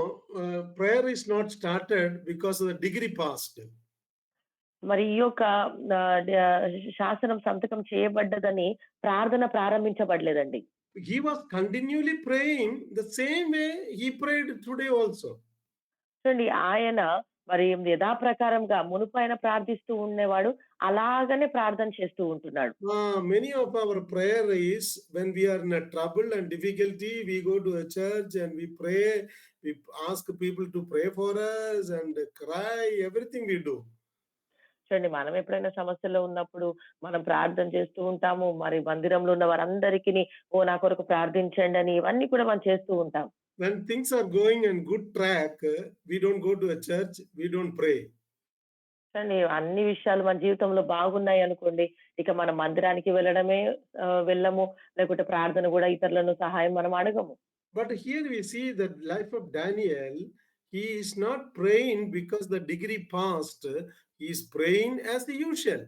prayer is not started because of the degree passed. మరి ఈ యొక్క శాసనం సంతకం చేయబడ్డదని ప్రార్థన ప్రారంభించబడలేదండి. He was continually praying the same way he prayed today also. చూడండి ఆయన మరి యథాప్రకారంగా మునుపు ఆయన ప్రార్థిస్తూ ఉండేవాడు, అలాగనే ప్రార్థన చేస్తూ ఉంటున్నాడు. Many of our prayer is when we are in a trouble and difficulty, we go to a church and we pray, we ask people to pray for us and cry, everything we do. చూడండి మనం ఎప్పుడైనా సమస్యలో ఉన్నప్పుడు మనం ప్రార్థన చేస్తూ ఉంటాము. మరి మందిరంలో ఉన్న వారందరికీ నా కొరకు ప్రార్థించండి అని ఇవన్నీ కూడా మనం చేస్తూ ఉంటాం. When things are going in good track, we don't go to a church, we don't pray. కానీ అన్ని విషయాలు మన జీవితంలో బాగున్నాయి అనుకోండి, ఇక మనం మందిరానికి వెళ్ళడమే వెళ్ళము. లేకుంటే ప్రార్థన గూడా ఇతరులను సహాయం మనం అడగము. But here we see the life of Daniel. He is not praying because the degree passed. He is praying as the usual.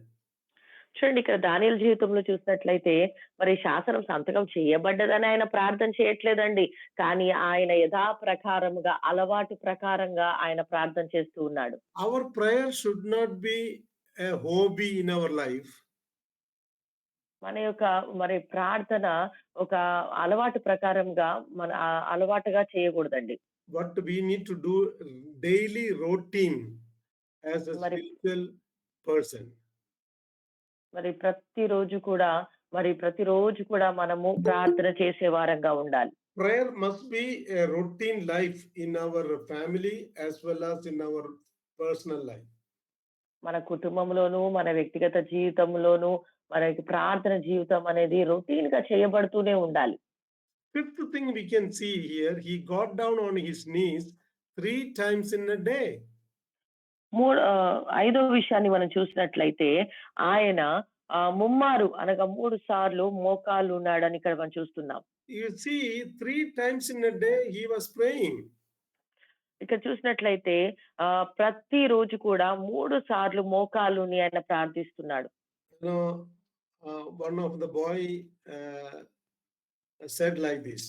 చూడండి ఇక్కడ దానియేలు జీవితంలో చూసినట్లయితే మరి శాసనం సంతకం చేయబడ్డదని ఆయన ప్రార్థన చేయట్లేదండి. కానీ ఆయన యథాప్రకారముగా అలవాటు ప్రకారంగా ఆయన ప్రార్థన చేస్తూ ఉన్నాడు. Our prayer should not be a hobby in our life. మన యొక్క మరి ప్రార్థన ఒక అలవాటు ప్రకారంగా మన అలవాటుగా చేయకూడదండి. But we need to do daily routine as a మరి spiritual person. మరి ప్రతిరోజు కూడా మనము ప్రార్థన చేసే వారంగా ఉండాలి. Prayer must be a routine life in our family as well as in our personal life. మన కుటుంబంలోను, మన వ్యక్తిగత జీవితంలోను మనకి ప్రార్థన జీవితం అనేది రొటీన్ గా చేయబడుతూనే ఉండాలి. Fifth thing we can see here, he got down on his knees 3 times in a day. ఐదో విషయాన్ని మనం చూసినట్లయితే ఆయన ముమ్మారు అనగా 3 సార్లు మోకాళ్ళు ఉన్నాడని ఇక్కడ మనం చూస్తున్నాం. You see, 3 times in a day he was praying. ఇక్కడ చూసినట్లయితే ప్రతిరోజు కూడా 3 సార్లు మోకాళ్ళుని ఆయన ప్రార్థిస్తున్నాడు. You know, one of the boy said like this.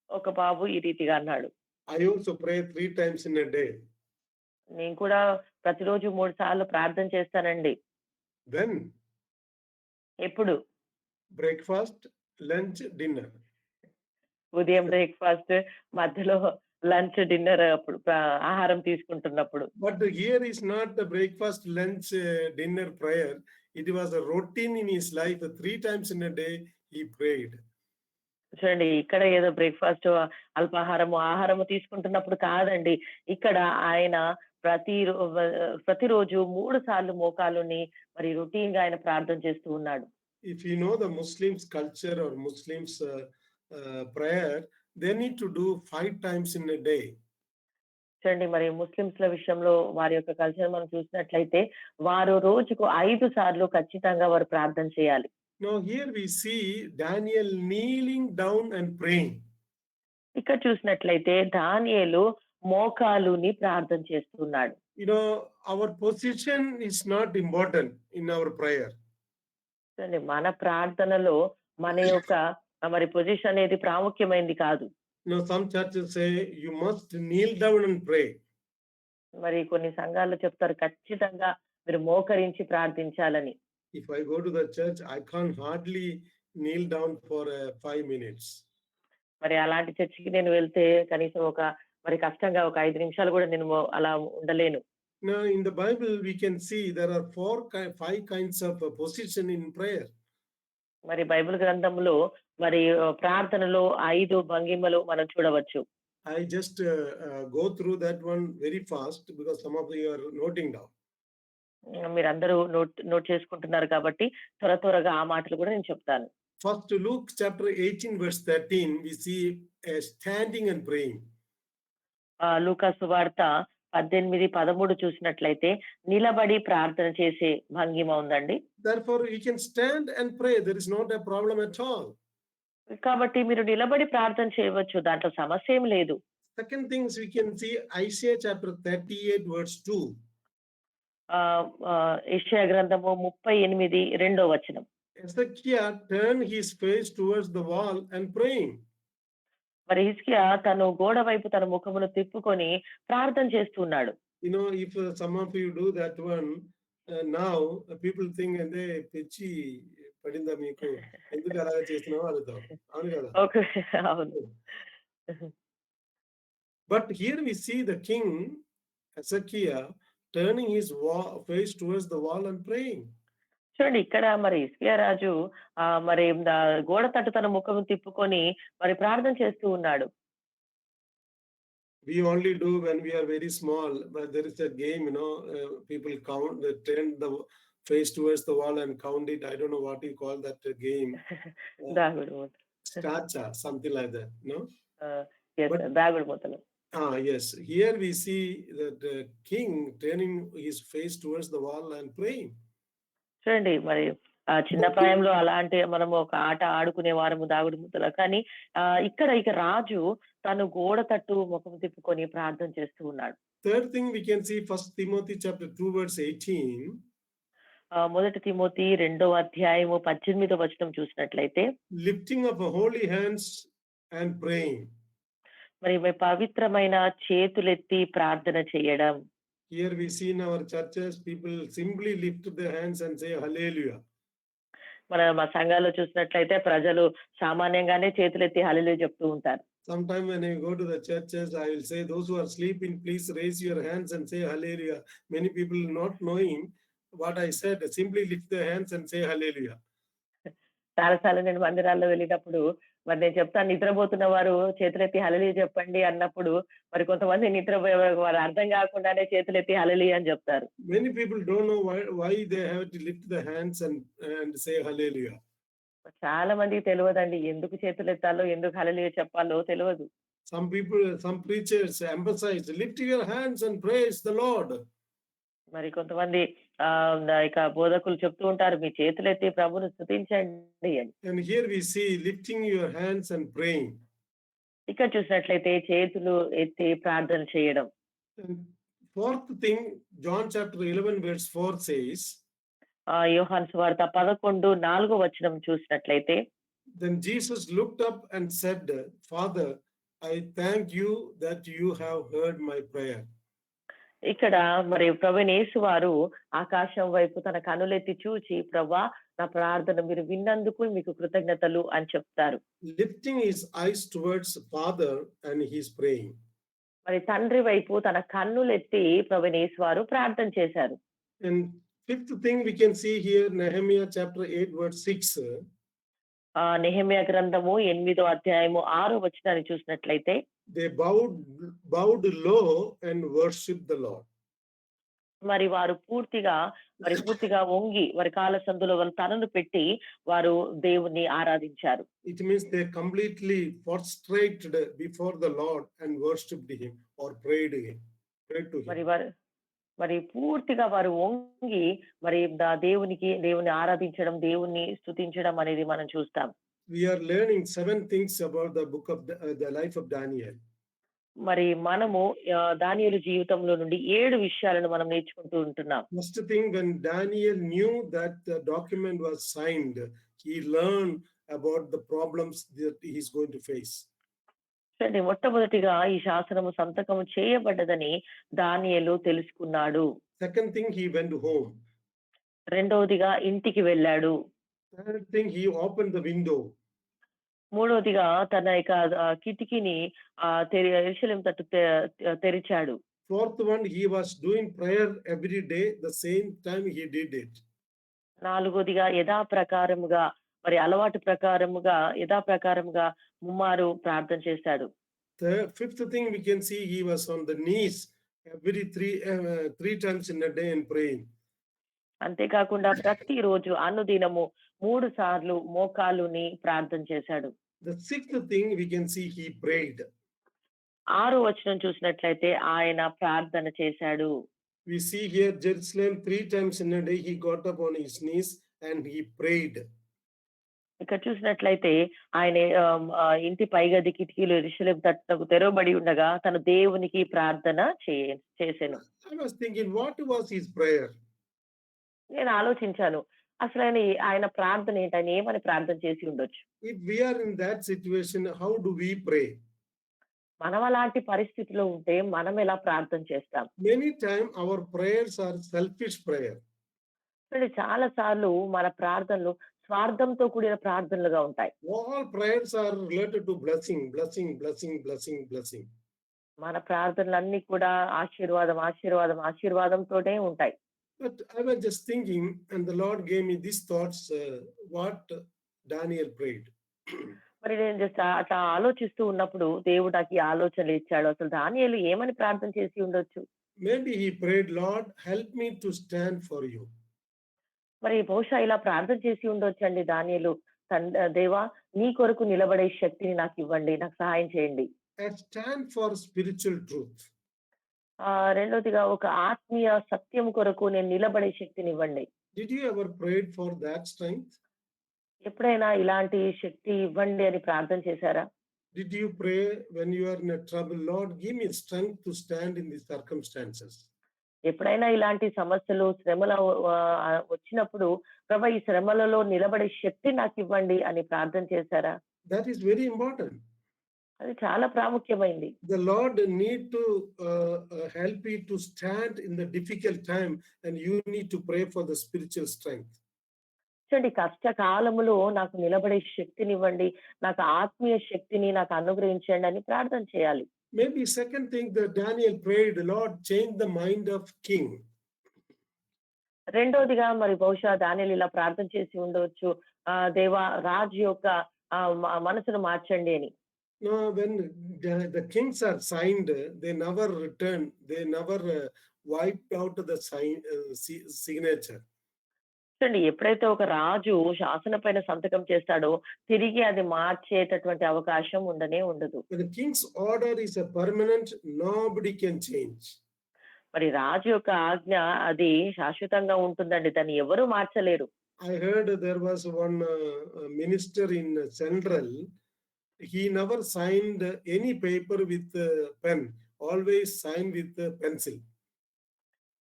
ఒక బాబు ఈ రీతిగా అన్నాడు. I also pray 3 times in a day. నేను కూడా ప్రతిరోజు 3 సార్లు ప్రార్థన చేస్తానండి. When? ఎప్పుడు? Breakfast, lunch, dinner. ఉదయం బ్రేక్‌ఫాస్ట్, మధ్యలో లంచ్, డిన్నర్ అప్పుడు ఆహారం తీసుకుంటున్నప్పుడు. But here is not the breakfast, lunch, dinner prayer. It was a routine in his life. 3 times in a day he prayed. చూడండి ఇక్కడ ఏదో బ్రేక్‌ఫాస్ట్, అల్పాహారము, ఆహారము తీసుకుంటున్నప్పుడు కాదండి. ఇక్కడ ఆయన ప్రతిరోజు 3 సార్లు మోకాళ్ళుని మరి రొటీన్‌గా ఆయన ప్రార్థన చేస్తూ ఉన్నాడు. If you know the Muslims culture or Muslims prayer, they need to do 5 times in a day. చూడండి మరి ముస్లిమ్స్‌ల విషయంలో వారి యొక్క కల్చర్ మనం చూసినట్లయితే వారు రోజుకు 5 సార్లు ఖచ్చితంగా వారు ప్రార్థన చేయాలి. Now here we see Daniel kneeling down and praying. ఇక్కడ చూసినట్లయితే దానియేలు మోకాలుని ప్రార్థన చేస్తున్నాడు. You know, our position is not important in our prayer. చూడండి మన ప్రార్థనలో మన యొక్క మరి పొజిషన్ అనేది ప్రాముఖ్యమైనది కాదు. You know, some churches say you must kneel down and pray. మరి కొన్ని సంఘాల్లో చెప్తారు ఖచ్చితంగా మీరు మోకరించి ప్రార్థించాలని. If I go to the church, I can't hardly kneel down for 5 minutes. మరి అలాంటి చర్చికి నేను వెళ్తే కనీసం మరి కష్టంగా ఒక 5 నిమిషాలు కూడా నేను అలా ఉండలేను. Now in the Bible we can see there are 5 kinds of position in prayer. మరి బైబిల్ గ్రంథంలో మరి ప్రార్థనలో 5 భంగిమలు మనం చూడవచ్చు. I just go through that one very fast because some of you are noting down. మీరందరూ నోట్ చేసుకుంటున్నారు కాబట్టి త్వరగా ఆ మాటలు కూడా నేను చెప్తాను. First Luke chapter 18 verse 13 we see standing and praying. లూకా సువార్త 18:13 చూసినట్లయితే నిలబడి ప్రార్థన చేసే భంగిమ ఉందండి. Therefore you can stand and pray. There is not a problem at all. కాబట్టి మీరు నిలబడి ప్రార్థన చేయవచ్చు. దాంట్లో సమస్య ఏం లేదు. Second things we can see Isaiah chapter 38 verse 2. యెషయా గ్రంథము 38:2 Hezekiah turned his face towards the wall and praying. మరి హిజ్కియా తను గోడ వైపు తన ముఖమును తిప్పుకొని ప్రార్థన చేస్తున్నాడు. You know, if some of you do that one now, people think అంటే పిచ్చి పడిందా మీకు, ఎందుకు అలాగా చేస్తున్నావో అడుగుతాం. అవును కదా? ఓకే, అవును. But here we see the king Hezekiah turning his face towards the wall and praying. చూడండి ఇక్కడ మరి హిజ్కియా రాజు మరి గోడ తట్టు తన ముఖం తిప్పుకొని మరి ప్రార్థన చేస్తూ ఉన్నాడు. We only do when we are very small, but there is a game, you know, people count, they turn the face towards the wall and count it. I don't know what you call that game. దాగుడు మూతలు. Stacha, something like that, no? Yes, But దాగుడు మూతలు. Yes. Here we see that the king turning his face towards the wall and praying. చూడండి మరి చిన్న ప్రాయంలో అలాంటి మనము ఒక ఆట ఆడుకునే వారము దాగుడు ముద్దల. కానీ ఇక్కడ ఇక రాజు తను గోడ తట్టు ముఖం తిప్పుకొని ప్రార్థన చేస్తూ ఉన్నాడు. Third thing we can see 1 Timothy chapter 2 verse 18. మొదటి తిమోతి 2వ అధ్యాయము 18వ వచనం చూసినట్లయితే Lifting up holy hands and praying. మరి పవిత్రమైన చేతులెత్తి ప్రార్థన చేయడం. Here we see in our churches, people simply lift their hands and say hallelujah. మా సంఘాల్లో చూసినట్లయితే ప్రజలు సామాన్యంగానే చేతులెత్తి హల్లెలూయా చెప్తూ ఉంటారు. Sometime when I go to the churches, I will say, those who are sleeping, please raise your hands and say hallelujah. Many people not knowing what I said, simply lift their hands and say hallelujah. చాలాసార్లు నేను మందిరాల్లో వెళ్ళినప్పుడు మరి నేను చెప్తాను, నిద్రపోతున్న వారు చేతులెత్తి హల్లెలూయా చెప్పండి అన్నప్పుడు మరి కొంతమంది వారు అర్థం కాకుండానే చేతులెత్తి హల్లెలూయా అని చెప్తారు. Many people don't know why they have to lift their hands and say hallelujah. చాలా మందికి తెలియదండి, ఎందుకు చేతులెత్తాలో, ఎందుకు హల్లెలూయా చెప్పాలో తెలియదు. Some preachers emphasize, lift your hands and praise the Lord. మరి కొంతమంది ఇక బోధకులు చెప్తూ ఉంటారు, మీ చేతులెత్తి ప్రభువును స్తుతించండి అని. And here we see lifting your hands and praying. ఇక్కడ చూసినట్లయితే చేతులు ఎత్తి ప్రార్థన చేయడం. And fourth thing, John chapter 11 verse 4 says, యోహాను సువార్త 11:4 వచనం చూసినట్లయితే then Jesus looked up and said, Father, I thank you that you have heard my prayer. ఇక్కడ మరి ప్రభువైన యేసు వారు ఆకాశం వైపు తన కన్నులెత్తి చూచి, ప్రభువా నా ప్రార్థన మీరు విన్నందుకు మీకు కృతజ్ఞతలు అని చెప్తారు. Lifting his eyes towards Father and he's praying. మరి తండ్రి వైపు తన కన్నులెత్తి ప్రభువైన యేసు వారు ప్రార్థన చేశారు. And fifth thing we can see here, Nehemiah chapter 8 verse 6. Nehemiah గ్రంథము 8వ అధ్యాయము 6వ వచనాన్ని చూసినట్లయితే They bowed low and worshiped the Lord. మరి వారు పూర్తిగా వంగి వారి కాళ్ళ సందులో వారు తలలు పెట్టి వారు దేవుణ్ణి ఆరాధించారు. It means they completely prostrated before the Lord and worshipped him or prayed to him. మరి పూర్తిగా వారు వంగి మరి దేవుని ఆరాధించడం, దేవుణ్ణి స్తుతించడం అనేది మనం చూస్తాం. We are learning 7 things about the book of the life of Daniel. మరి మనము దానియేలు జీవితంలో నుండి 7 విషయాలను మనం నేర్చుకుంటూ ఉంటున్నాం. First thing, when Daniel knew that the document was signed, he learned about the problems that he is going to face. మొట్టమొదటిగా ఈ శాసనము సంతకము చేయబడ్డదని దానియేలు తెలుసుకున్నాడు. Second thing, he went home. రెండవదిగా ఇంటికి వెళ్ళాడు. Third thing, he opened the window. మూడవదిగా తన కిటికీని యెరూషలేము తట్టు తెరిచాడు. Fourth one, he was doing prayer every day, the same time he did it. నాలుగోదిగా మరి అలవాటు ప్రకారముగా యథాప్రకారముగా ముమ్మారు ప్రార్థన చేశాడు. Fifth thing we can see, he was on the knees every three times in a day and praying. అంతేకాకుండా ప్రతిరోజు అనుదినము 3 సార్లు మోకాలుని ప్రార్థన చేశాడు. The sixth thing we can see, he prayed. 6వ వచనం చూసినట్లయితే ఆయన ప్రార్థన చేశాడు. We see here Jerusalem 3 times in a day he got up on his knees and he prayed. ఇక్కడ చూసినట్లయితే ఆయన ఇంటి పైగది కిటికీలు యెరూషలేము తట్టునకు తెరవబడి ఉండగా తన దేవునికి ప్రార్థన చేసెను. I was thinking, what was his prayer? నేను ఆలోచించాను, అసలు ఆయన ప్రార్థన ఏంటి, ఆయన ఏమని ప్రార్థన చేసి ఉండొచ్చు. If we are in that situation, how do we pray? మనం అలాంటి పరిస్థితిలో ఉంటే మనం ఎలా ప్రార్థన చేస్తాం? Many times our prayers are selfish prayer. చాలా సార్లు మన ప్రార్థనలు స్వార్థంతో కూడిన ప్రార్థనలుగా ఉంటాయి. All prayers are related to blessing, blessing, blessing, blessing, blessing. మన ప్రార్థనలన్నీ కూడా ఆశీర్వాదంతోనే ఉంటాయి. But I was just thinking, and the Lord gave me these thoughts, what Daniel prayed. మరి నేను జస్ట్ అట్లా ఆలోచిస్తూ ఉన్నప్పుడు దేవుడు నాకు ఈ ఆలోచనలు ఇచ్చాడు. అసలు దానియేలు ఏమని ప్రార్థన చేసి ఉండొచ్చు? Maybe he prayed, Lord, help me to stand for you. మరి బహుశా ఇలా ప్రార్థన చేసి ఉండొచ్చండి దానియేలు, దేవా నీ కొరకు నిలబడే శక్తిని నాకు ఇవ్వండి, నాకు సహాయం చేయండి. a stand for spiritual truth. రెండోదిగా ఒక ఆత్మీయ సత్యం కొరకు నేను నిలబడే శక్తినివ్వండి. Did you ever prayed for that strength? ఎప్పుడైనా ఇలాంటి శక్తి ఇవ్వండి అని ప్రార్థన చేశారా? Did you pray when you are in a trouble, Lord, give me strength to stand in these circumstances? ఎప్పుడైనా ఇలాంటి సమస్యలు, శ్రమలు వచ్చినప్పుడు ప్రభా ఈ శ్రమలలో నిలబడే శక్తి నాకివ్వండి అని ప్రార్థన చేశారా? That is very important. అది చాలా ప్రాముఖ్యమైంది. The Lord need to help you to stand in the difficult time, and you need to pray for the spiritual strength. చూడండి, కష్టకాలములో నాకు నిలబడే శక్తినివ్వండి, నాకు ఆత్మీయ శక్తిని నాకు అనుగ్రహించండి అని ప్రార్థన చేయాలి. Maybe second thing that Daniel prayed, Lord, change the mind of king. రెండోదిగా మరి బహుశా దానియేలు ఇలా ప్రార్థన చేసి ఉండవచ్చు, దేవా రాజు యొక్క మనసును మార్చండి అని. No, when the kings are signed, they never return, they never wiped out the signature. చూడండి, ఎప్పుడైతే ఒక రాజు శాసన పైన సంతకం చేస్తాడో తిరిగి అది మార్చేటటువంటి అవకాశం ఉండదు. The king's order is a permanent, nobody can change. మరి రాజు యొక్క ఆజ్ఞ అది శాశ్వతంగా ఉంటుందండి, దాన్ని ఎవరు మార్చలేరు. I heard there was one minister in Central. He never signed any paper with pen, always signed with pencil.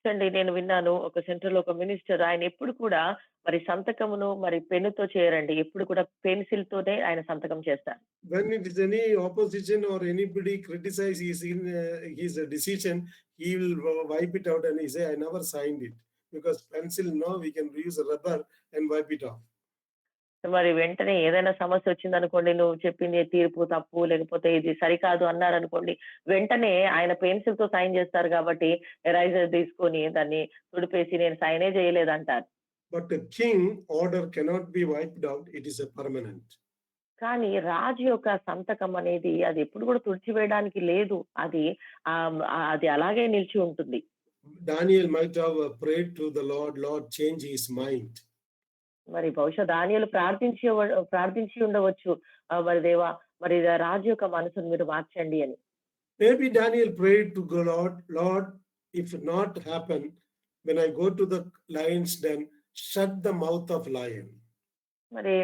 చూడండి, నేను విన్నాను ఒక సెంటర్ లో ఒక మినిస్టర్, ఆయన ఎప్పుడు కూడా మరి సంతకమును మరి పెన్నుతో చేయరండి, ఎప్పుడు కూడా పెన్సిల్ తోనే ఆయన సంతకం చేస్తారు. When it is any opposition or anybody criticize his decision, he will wipe it out and he say, I never signed it, because pencil, no, we can use a rubber and wipe it off. మరి వెంటనే ఏదైనా సమస్య వచ్చిందనుకోండి, నువ్వు చెప్పింది తీర్పు తప్పు లేకపోతే ఇది సరికాదు అన్నారనుకోండి, వెంటనే ఆయన పెన్సిల్ తో సైన్ చేస్తారు కాబట్టి ఎరైజర్ తీసుకొని దాన్ని తుడిపేసి నేను సైనే చేయలేదంటారు. But the king order cannot be wiped out, it is a permanent. కానీ రాజు యొక్క సంతకం అనేది అది ఎప్పుడు కూడా తుడిచివేయడానికి లేదు, అది అలాగే నిలిచి ఉంటుంది. Daniel might have prayed to the Lord, Lord, change his mind. మరి బహుశా దానియేలు ప్రార్థించి ఉండవచ్చు, మరి దేవా మరి రాజు యొక్క మనసును మీరు మార్చండి అని. Maybe Daniel prayed to God, Lord, if not happen, when I go to the lion's den, shut the mouth of lion. మరి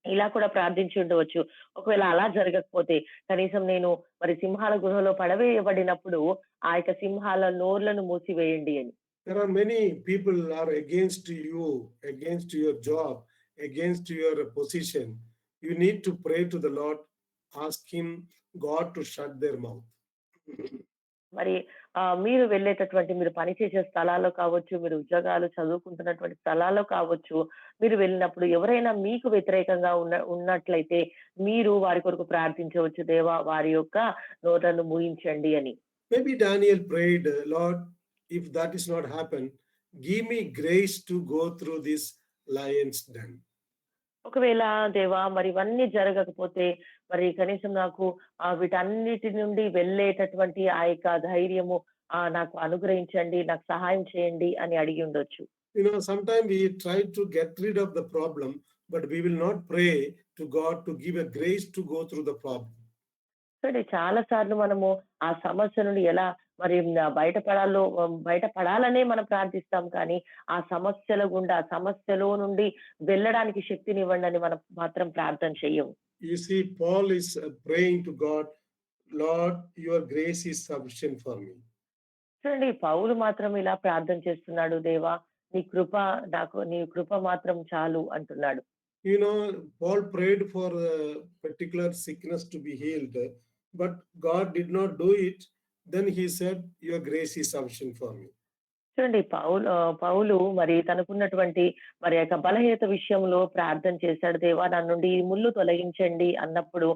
ఇలా కూడా ప్రార్థించి ఉండవచ్చు, ఒకవేళ అలా జరగకపోతే కనీసం నేను మరి సింహాల గుహలో పడవేయబడినప్పుడు ఆ యొక్క సింహాల నోర్లను మూసివేయండి అని. There are many people are against you, against your job, against your position. You need to pray to the Lord, ask him, God, to shut their mouth. మరి మీరు వెళ్ళేటటువంటి మీరు పనిచేసే స్థలాల్లో కావచ్చు, మీరు ఉద్యోగాలు చదువుకుంటున్నటువంటి స్థలాల్లో కావచ్చు, మీరు వెళ్ళినప్పుడు ఎవరైనా మీకు వ్యతిరేకంగా ఉన్నట్లయితే మీరు వారి కొరకు ప్రార్థించవచ్చు, దేవా వారి యొక్క నోట్లను మూయించండి అని. Maybe Daniel prayed, Lord, if that is not happen, give me grace to go through this lion's den. ఒకవేళ దేవా మరి ఇవన్నీ జరగకపోతే మరి కనీసం నాకు వీటన్నిటి నుండి వెళ్ళేటటువంటి ఆ యొక్క ధైర్యము నాకు అనుగ్రహించండి, నాకు సహాయం చేయండి అని అడిగి ఉండొచ్చు. You know, sometimes we try to get rid of the problem, but we will not pray to God to give a grace to go through the problem. సరే, చాలా సార్లు మనము ఆ సమస్య నుండి ఎలా మరి బయటపడాలనే మనం ప్రార్థిస్తాం, కానీ ఆ సమస్యల గుండా ఆ సమస్యలో నుండి వెళ్ళడానికి శక్తినివ్వండి అని మనం మాత్రం ప్రార్థన చెయ్యము. You see, Paul is praying to God, Lord, your grace is sufficient for me. చూడండి, పౌలు మాత్రం ఇలా ప్రార్థన చేస్తున్నాడు, దేవా నీ కృప మాత్రం చాలు అంటున్నాడు. You know, Paul prayed for a particular sickness to be healed, but God did not do it. Then he said, your grace is sufficient for me. చూడండి, పౌలు మరి తనకున్నటువంటి మరి యొక్క బలహీనత విషయంలో ప్రార్థన చేశాడు, దేవా నా నుండి ఈ ముళ్ళు తొలగించండి అన్నప్పుడు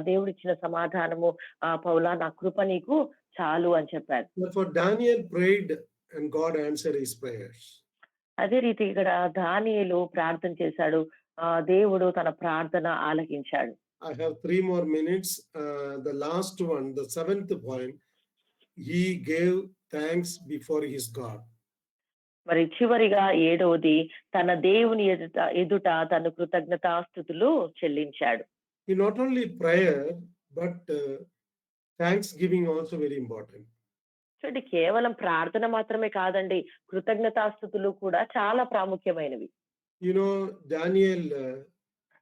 దేవుడిచ్చిన సమాధానము, పౌలా నా కృప నీకు చాలు అని చెప్పారు. Therefore Daniel prayed and God answered his prayers. అదే రీతి ఇక్కడ దానియేలు ప్రార్థన చేశాడు, దేవుడు తన ప్రార్థన ఆలకించాడు. I have 3 more minutes. The last one, the 7th point, he gave thanks before his God. మరి చివరిగా 7వది తన దేవుని ఎదుట తన కృతజ్ఞతాస్తుతులు చెల్లించాడు. He not only prayer, but thanksgiving also very important. చూడండి కేవలం ప్రార్థన మాత్రమే కాదండి. కృతజ్ఞతాస్తుతులు కూడా చాలా ప్రాముఖ్యమైనవి. You know, Daniel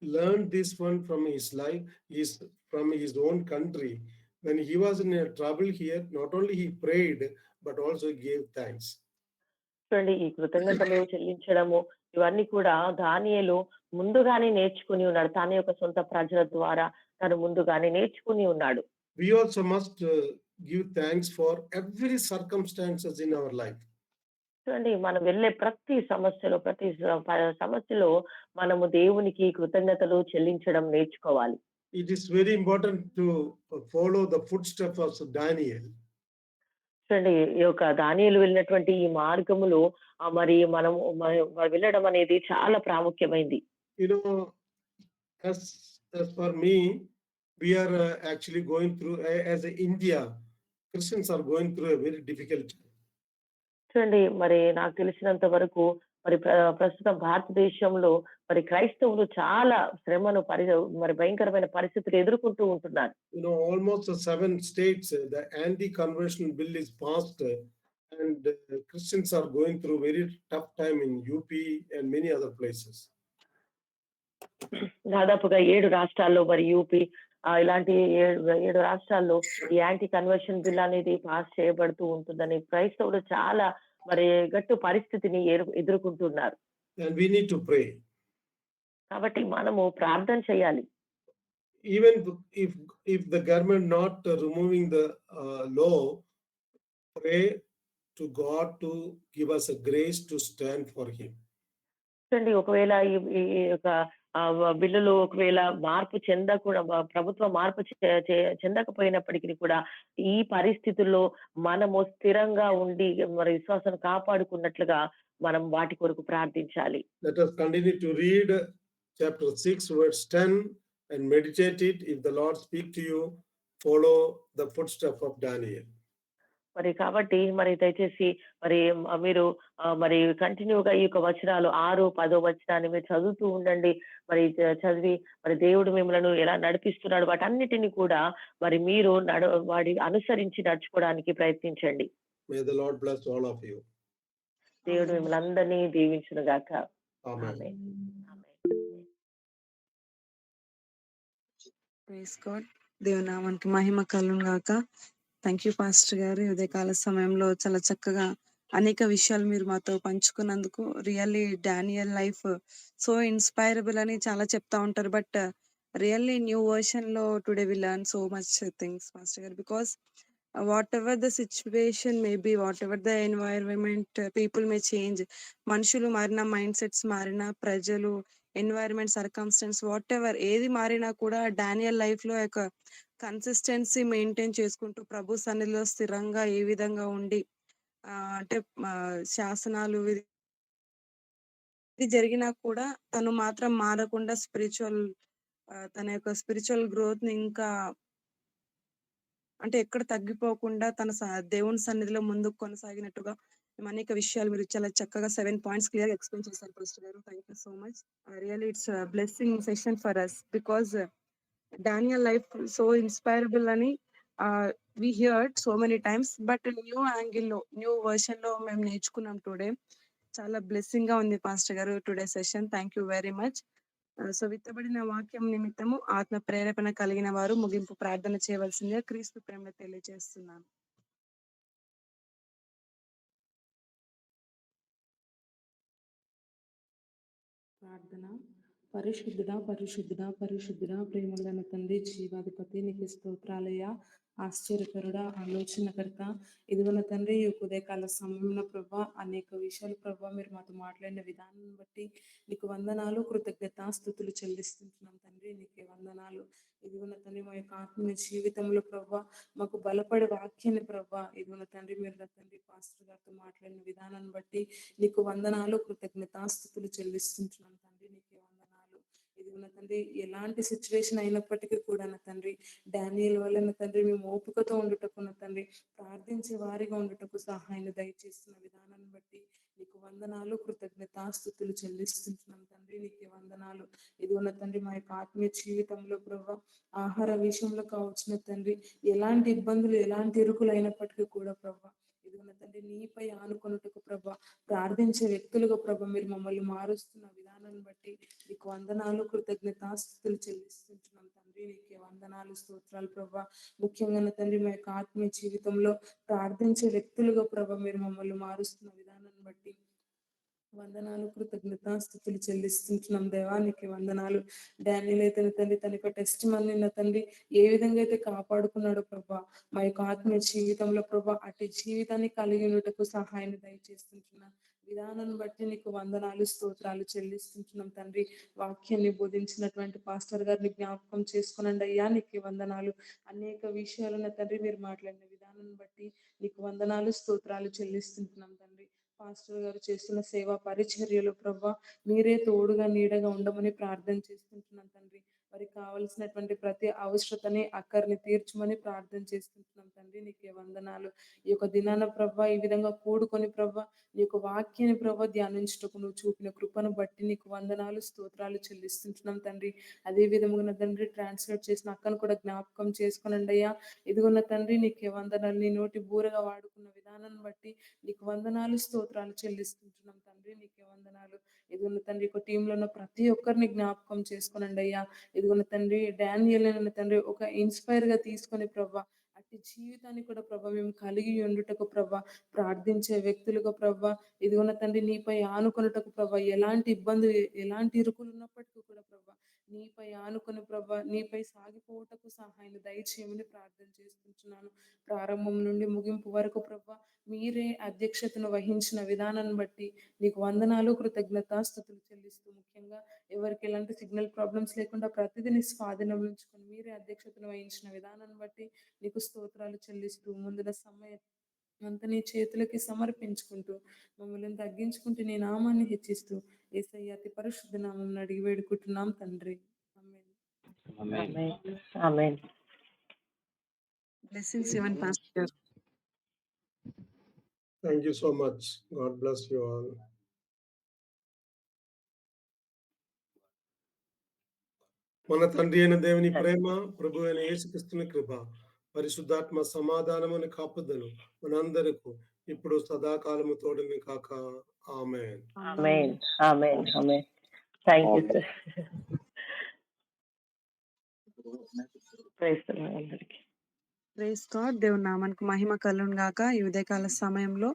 learned this one from his life, from his own country. When he was in a trouble here, not only he prayed, but also gave thanks. చూడండి ఈ కృతజ్ఞతలు చెల్లించడము ఇవన్నీ కూడా దానియేలు ముందుగానే నేర్చుకుని ఉన్నాడు. తన యొక్క సొంత ప్రజల ద్వారా తను ముందుగానే నేర్చుకుని ఉన్నాడు. We also must give thanks for every circumstances in our life. చూడండి మనం వెళ్ళే ప్రతి సమస్యలో సమస్యలో మనము దేవునికి కృతజ్ఞతలు చెల్లించడం నేర్చుకోవాలి. It is very important to follow the footsteps of Daniel. చూడండి ఈ యొక్క దానియేలు వెళ్ళినటువంటి ఈ మార్గములో మరి మనము వెళ్ళడం అనేది చాలా ప్రాముఖ్యమైంది. You know, as for me, we are actually going through, as India, Christians are going through a very difficult time. చూడండి మరి నాకు తెలిసినంత వరకు మరి ప్రస్తుతం భారతదేశంలో మరి క్రైస్తవులు చాలా శ్రమను మరి భయంకరమైన పరిస్థితులు ఎదుర్కొంటూ ఉంటున్నారు. You know, almost 7 states, the anti-conversion bill is passed, and Christians are going through very tough time in UP and many other places. దాదాపుగా 7 రాష్ట్రాల్లో మరి యూపీ ఇలాంటి 7 రాష్ట్రాల్లో ఈ యాంటీ కన్వర్షన్ బిల్ అనేది పాస్ చేయబడుతూ ఉంటుందని క్రైస్తవులు చాలా మరి గట్టు పరిస్థితిని ఎదుర్కొంటున్నారు. And we need to pray. కాబట్టి మనము ప్రార్థన చేయాలి. Even if the government not removing the law, pray to God to give us a grace to stand for him. చూడండి ఒకవేళ ఈ యొక్క బిల్లులు ఒకవేళ మార్పు చెందకుండా ప్రభుత్వం మార్పు చెందకపోయినప్పటికీ కూడా ఈ పరిస్థితుల్లో మనము స్థిరంగా ఉండి మరి విశ్వాసాన్ని కాపాడుకున్నట్లుగా మనం వాటి కొరకు ప్రార్థించాలి. Let us continue to read chapter 6 verse 10 and meditate it. If the Lord speak to you, follow the footsteps of Daniel. మరి కాబట్టి మరి దయచేసి మరి మీరు మరి కంటిన్యూగా ఈ యొక్క వచనాలు 6, 10 వచనాన్ని మీరు చదువుతూ ఉండండి. మరి చదివి మరి దేవుడు మిమ్మల్ని ఎలా నడిపిస్తున్నాడు వాటన్నిటిని కూడా మరి మీరు వాడి అనుసరించి నడుచుకోవడానికి ప్రయత్నించండి. May the Lord bless all of you. దేవుడు మిమ్మల్ని అందరినీ దీవించును గాక. Amen. ఆమేన్. Praise God. దేవుని నామానికి మహిమ కలుగును గాక. థ్యాంక్ యూ పాస్టర్ గారు. ఉదయకాల సమయంలో చాలా చక్కగా అనేక విషయాలు మీరు మాతో పంచుకున్నందుకు really Daniel life so inspirable అని చాలా చెప్తా ఉంటారు. బట్ రియల్లీ న్యూ వర్షన్ లో today we learn so much things pastor గారు. Because whatever the situation may be, whatever the environment, people may change, మనుషులు మారిన మైండ్ సెట్స్ మారిన ప్రజలు ఎన్వైరన్మెంట్ సర్కమ్స్టెన్స్ వాట్ ఎవర్ ఏది మారినా కూడా డానియల్ లైఫ్ లో ఒక కన్సిస్టెన్సీ మెయింటైన్ చేసుకుంటూ ప్రభు సన్నిధిలో స్థిరంగా ఏ విధంగా ఉండి అంటే శాసనాలు ఇది జరిగినా కూడా తను మాత్రం మారకుండా స్పిరిచువల్ తన యొక్క స్పిరిచువల్ గ్రోత్ ని ఇంకా అంటే ఎక్కడ తగ్గిపోకుండా తన దేవుని సన్నిధిలో ముందుకు కొనసాగినట్టుగా అనేక విషయాలు మీరు చాలా చక్కగా 7 పాయింట్స్ క్లియర్ గా ఎక్స్ప్లెయిన్ చేశారు పాస్టర్ గారు. Thank you so much. Really it's blessing session for us because Daniel life so inspirable అని we heard so many times. But new angle లో న్యూ వర్షన్ లో మేము నేర్చుకున్నాం టుడే. చాలా బ్లెస్సింగ్ గా ఉంది పాస్టర్ గారు today session. Thank you very much. So విత్తబడిన వాక్యం నిమిత్తము ఆత్మ ప్రేరేపణ కలిగిన వారు ముగింపు ప్రార్థన చేయవలసిందిగా క్రీస్తు ప్రేమ తెలియజేస్తున్నాను. ప్రార్థన. పరిశుద్ధుడా పరిశుద్ధుడా పరిశుద్ధుడా ప్రేమలైన తండ్రి జీవాధిపతి నీకు స్తోత్రాలయ్యా. ఆశ్చర్యకరుడా ఆలోచనకర్త ఇదిగోన తండ్రి ఈ ఉదయకాల సమయంలో ప్రభా అనేక విషయాలు ప్రభా మీరు మాతో మాట్లాడిన విధానం బట్టి నీకు వందనాలు కృతజ్ఞత స్తుతులు చెల్లిస్తుంటున్నాం తండ్రి. నీకే వందనాలు. ఇదిగోన తండ్రి మా యొక్క ఆత్మీయ జీవితంలో ప్రభా మాకు బలపడే వాక్యాన్ని ప్రభా ఇదిగోన తండ్రి మీరు తండ్రి పాస్టర్ గారితో మాట్లాడిన విధానాన్ని బట్టి నీకు వందనాలు కృతజ్ఞత స్తుతులు చెల్లిస్తుంటున్నాం తండ్రి. నీకే వందనాలు. ఇదిగోన తండ్రి ఎలాంటి సిచ్యువేషన్ అయినప్పటికీ కూడా నా తండ్రి డానియల్ వల్ల నా తండ్రి మేము ఓపికతో ఉండుటకు నా తండ్రి ప్రార్థించే వారిగా ఉండుటకు సహాయాన్ని దయచేస్తున్న విధానాన్ని బట్టి నీకు వందనాలు కృతజ్ఞత స్తుతులు చెల్లిస్తుంటున్నాం తండ్రి. నీకే వందనాలు. వందనాలు. ఇదిగోన తండ్రి మా యొక్క ఆత్మీయ జీవితంలో ప్రభా ఆహార విషయంలో కావచ్చిన తండ్రి ఎలాంటి ఇబ్బందులు ఎలాంటి ఇరుకులు అయినప్పటికీ కూడా ప్రభా ఇదిగోన తండ్రి నీపై ఆనుకొనుటకు ప్రభా ప్రార్థించే వ్యక్తులుగా ప్రభా మీరు మమ్మల్ని మారుస్తున్న విధానాన్ని బట్టి నీకు వందనాలు కృతజ్ఞతాస్తుతులు చెల్లిస్తుంటున్నాం తండ్రి. నీకే వందనాలు స్తోత్రాలు ప్రభా. ముఖ్యంగా నా తండ్రి మా యొక్క ఆత్మీయ జీవితంలో ప్రార్థించే వ్యక్తులుగా ప్రభా మీరు మమ్మల్ని మారుస్తున్న విధానాన్ని బట్టి వందనాలు కృతజ్ఞతాస్తుతులు చెల్లిస్తుంటున్నాం దేవానికి వందనాలు. డానియల్ అయితే నా తండ్రి తన యొక్క టెస్ట్ మనీ నా తండ్రి ఏ విధంగా అయితే కాపాడుకున్నాడో ప్రభా మా యొక్క ఆత్మీయ జీవితంలో ప్రభా అటు జీవితాన్ని కలిగి ఉన్నటకు సహాయాన్ని దయచేస్తుంటున్నాం విధానాన్ని బట్టి నీకు వందనాలు స్తోత్రాలు చెల్లిస్తుంటున్నాం తండ్రి. వాక్యాన్ని బోధించినటువంటి పాస్టర్ గారిని జ్ఞాపకం చేసుకునండి అయ్యా నీకు వందనాలు. అనేక విషయాలు నా తండ్రి మీరు మాట్లాడిన విధానాన్ని బట్టి నీకు వందనాలు స్తోత్రాలు చెల్లిస్తుంటున్నాం తండ్రి. పాస్టర్ గారు చేస్తున్న సేవా పరిచర్యలు ప్రభా మీరే తోడుగా నీడగా ఉండమని ప్రార్థన చేస్తుంటున్నాం తండ్రి. వారికి కావలసినటువంటి ప్రతి అవసరతని అక్కర్ని తీర్చమని ప్రార్థన చేస్తుంటున్నాం తండ్రి. నీకే వందనాలు. ఈ యొక్క దినాన ప్రభా ఈ విధంగా కూడుకొని ప్రభా నీ యొక్క వాక్యాన్ని ప్రభా ధ్యానించుటకు నువ్వు చూపిన కృపను బట్టి నీకు వందనాలు స్తోత్రాలు చెల్లిస్తుంటున్నాం తండ్రి. అదే విధముగా నా తండ్రి ట్రాన్స్లేట్ చేసిన అక్కను కూడా జ్ఞాపకం చేసుకునండి అయ్యా. ఇదిగోన్న తండ్రి నీకే వందనాలు. నీ నోటి బూరగా వాడుకున్న విధానాన్ని బట్టి నీకు వందనాలు స్తోత్రాలు చెల్లిస్తుంటున్నాం తండ్రి. నీకే వందనాలు. ఇదిగోన్న తండ్రి ఒక టీంలో ఉన్న ప్రతి ఒక్కరిని జ్ఞాపకం చేసుకునండి అయ్యా. ఇదిగోన్న తండ్రి డానియల్ అనే తండ్రి ఒక ఇన్స్పైర్ గా తీసుకొని ప్రభా అట్టి జీవితాన్ని కూడా ప్రభా మేము కలిగి ఉండుటకు ప్రభా ప్రార్థించే వ్యక్తులుగా ప్రభా ఇదిగోన్న తండ్రి నీపై ఆనుకొనుటకు ప్రభా ఎలాంటి ఇబ్బంది ఎలాంటి ఇరుకులు ఉన్నప్పటికీ కూడా ప్రభా నీపై ఆనుకొని ప్రభా నీపై సాగిపోవటకు సహాయం దయచేయమని ప్రార్థన చేస్తుంటున్నాను. ప్రారంభం నుండి ముగింపు వరకు ప్రభా మీరే అధ్యక్షతను వహించిన విధానాన్ని బట్టి నీకు వందనాలు కృతజ్ఞతాస్తుతులు చెల్లిస్తూ ముఖ్యంగా ఎవరికి ఎలాంటి సిగ్నల్ ప్రాబ్లమ్స్ లేకుండా ప్రతిదీ నీ స్వాధీనంలో ఉంచుకొని మీరే అధ్యక్షతను వహించిన విధానాన్ని బట్టి నీకు స్తోత్రాలు చెల్లిస్తూ ముందున సమయం అంత నీ చేతులకి సమర్పించుకుంటూ మమ్మల్ని తగ్గించుకుంటూ నీ నామాన్ని హెచ్చిస్తూ యేసయ్య అతి పరిశుద్ధ నామం అడిగి వేడుకుంటున్నాం తండ్రి. ఆమేన్. ఆమేన్. ఆమేన్. బ్లెస్సింగ్స్ ఇవ్వండి పాస్టర్ గారు. Thank you so much. God bless you all. మన తండ్రి అయిన దేవుని ప్రేమ, ప్రభు అయిన యేసుక్రీస్తుని కృప, పరిశుద్ధాత్మ సమాధానముని కాపుదలు మనందరకు ఇప్పుడు సదాకాలము తోడుని కాక. Amen. Amen. Amen. Amen. Thank you sir. Praise the Lord అందరికీ. Praise God. దేవుని నామానికి మహిమ కలుగును గాక. ఈ ఉదయకాల సమయంలో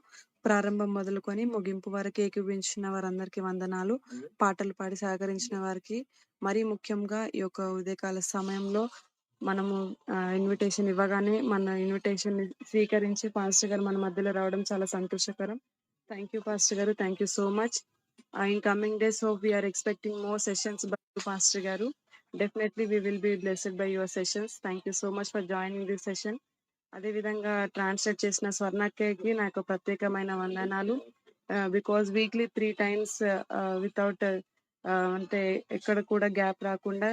ప్రారంభం మొదలుకొని ముగింపు వరకు ఏకీభవించిన వారందరికీ వందనాలు. పాటలు పాడి సహకరించిన వారికి మరీ ముఖ్యంగా ఈ యొక్క ఉదయకాల సమయంలో మనము ఇన్విటేషన్ ఇవ్వగానే మన ఇన్విటేషన్ స్వీకరించి పాస్టర్ గారు మన మధ్యలో రావడం చాలా సంతోషకరం. థ్యాంక్ యూ పాస్టర్ గారు. Thank you so much. In coming days hope we are expecting more sessions by pastor గారు. Definitely we will be blessed by your sessions. Thank you so much for joining this session. అదే విధంగా translate చేసిన స్వర్ణక్కకి నాకు ప్రత్యేకమైన వందనాలు. Because weekly 3 times without అంటే ఎక్కడ కూడా గ్యాప్ రాకుండా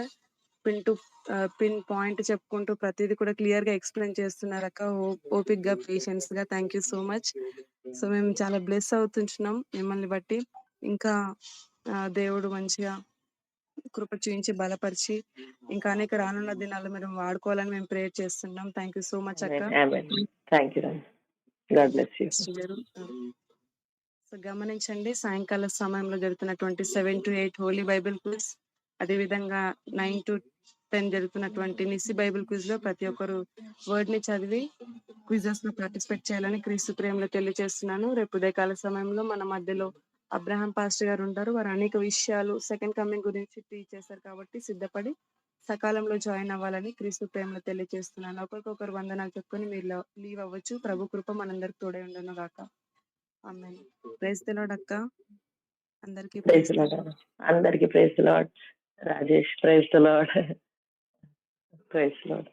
పిన్ టు పిన్ పాయింట్ చెప్పుకుంటూ ప్రతిదీ కూడా క్లియర్ గా ఎక్స్ప్లెయిన్ చేస్తున్నారు అక్క. ఓపిక్ గా పేషెన్స్ గా. Thank you so much. So మేము చాలా బ్లెస్ అవుతుంటున్నాం మిమ్మల్ని బట్టి. ఇంకా దేవుడు మంచిగా కృప చూపించి బలపరిచి ఇంకా అనేక రానున్న దినాలు మీరు వాడుకోవాలని మేము ప్రేయర్ చేస్తున్నాం. థ్యాంక్ యూ సో మచ్ అక్క. Amen. Thank you. God bless you. So గమనించండి, సాయంకాల సమయంలో జరుగుతున్నటువంటి 7 to 8 హోలీ బైబిల్ క్విజ్, అదేవిధంగా 9 to 10 జరుగుతున్నటువంటి నిస్సి బైబిల్ క్విజ్ లో ప్రతి ఒక్కరు వర్డ్ ని చదివి క్విజెస్ లో పార్టిసిపేట్ చేయాలని క్రీస్తు ప్రేమలో తెలియజేస్తున్నాను. రేపు ఉదయకాల సమయంలో మన మధ్యలో అబ్రహాం పాస్టర్ గారు ఉంటారు. వారు అనేక విషయాలు సెకండ్ కమింగ్ గురించి టీచ్ చేశారు కాబట్టి సిద్ధపడి సకాలంలో జాయిన్ అవ్వాలని క్రీస్తు ప్రేమలో తెలియజేస్తున్నాను. ఒకరికొకరు వందనాలు చెప్పుకొని మీరు లీవ్ అవ్వచ్చు. ప్రభు కృప మనందరికి తోడే ఉండను గాక. ఆమేన్. ప్రైజ్ ది లార్డ్ అక్క. అందరికీ ప్రైజ్ ది లార్డ్. అందరికీ praise the Lord. Rajesh praise the Lord. Praise the lord.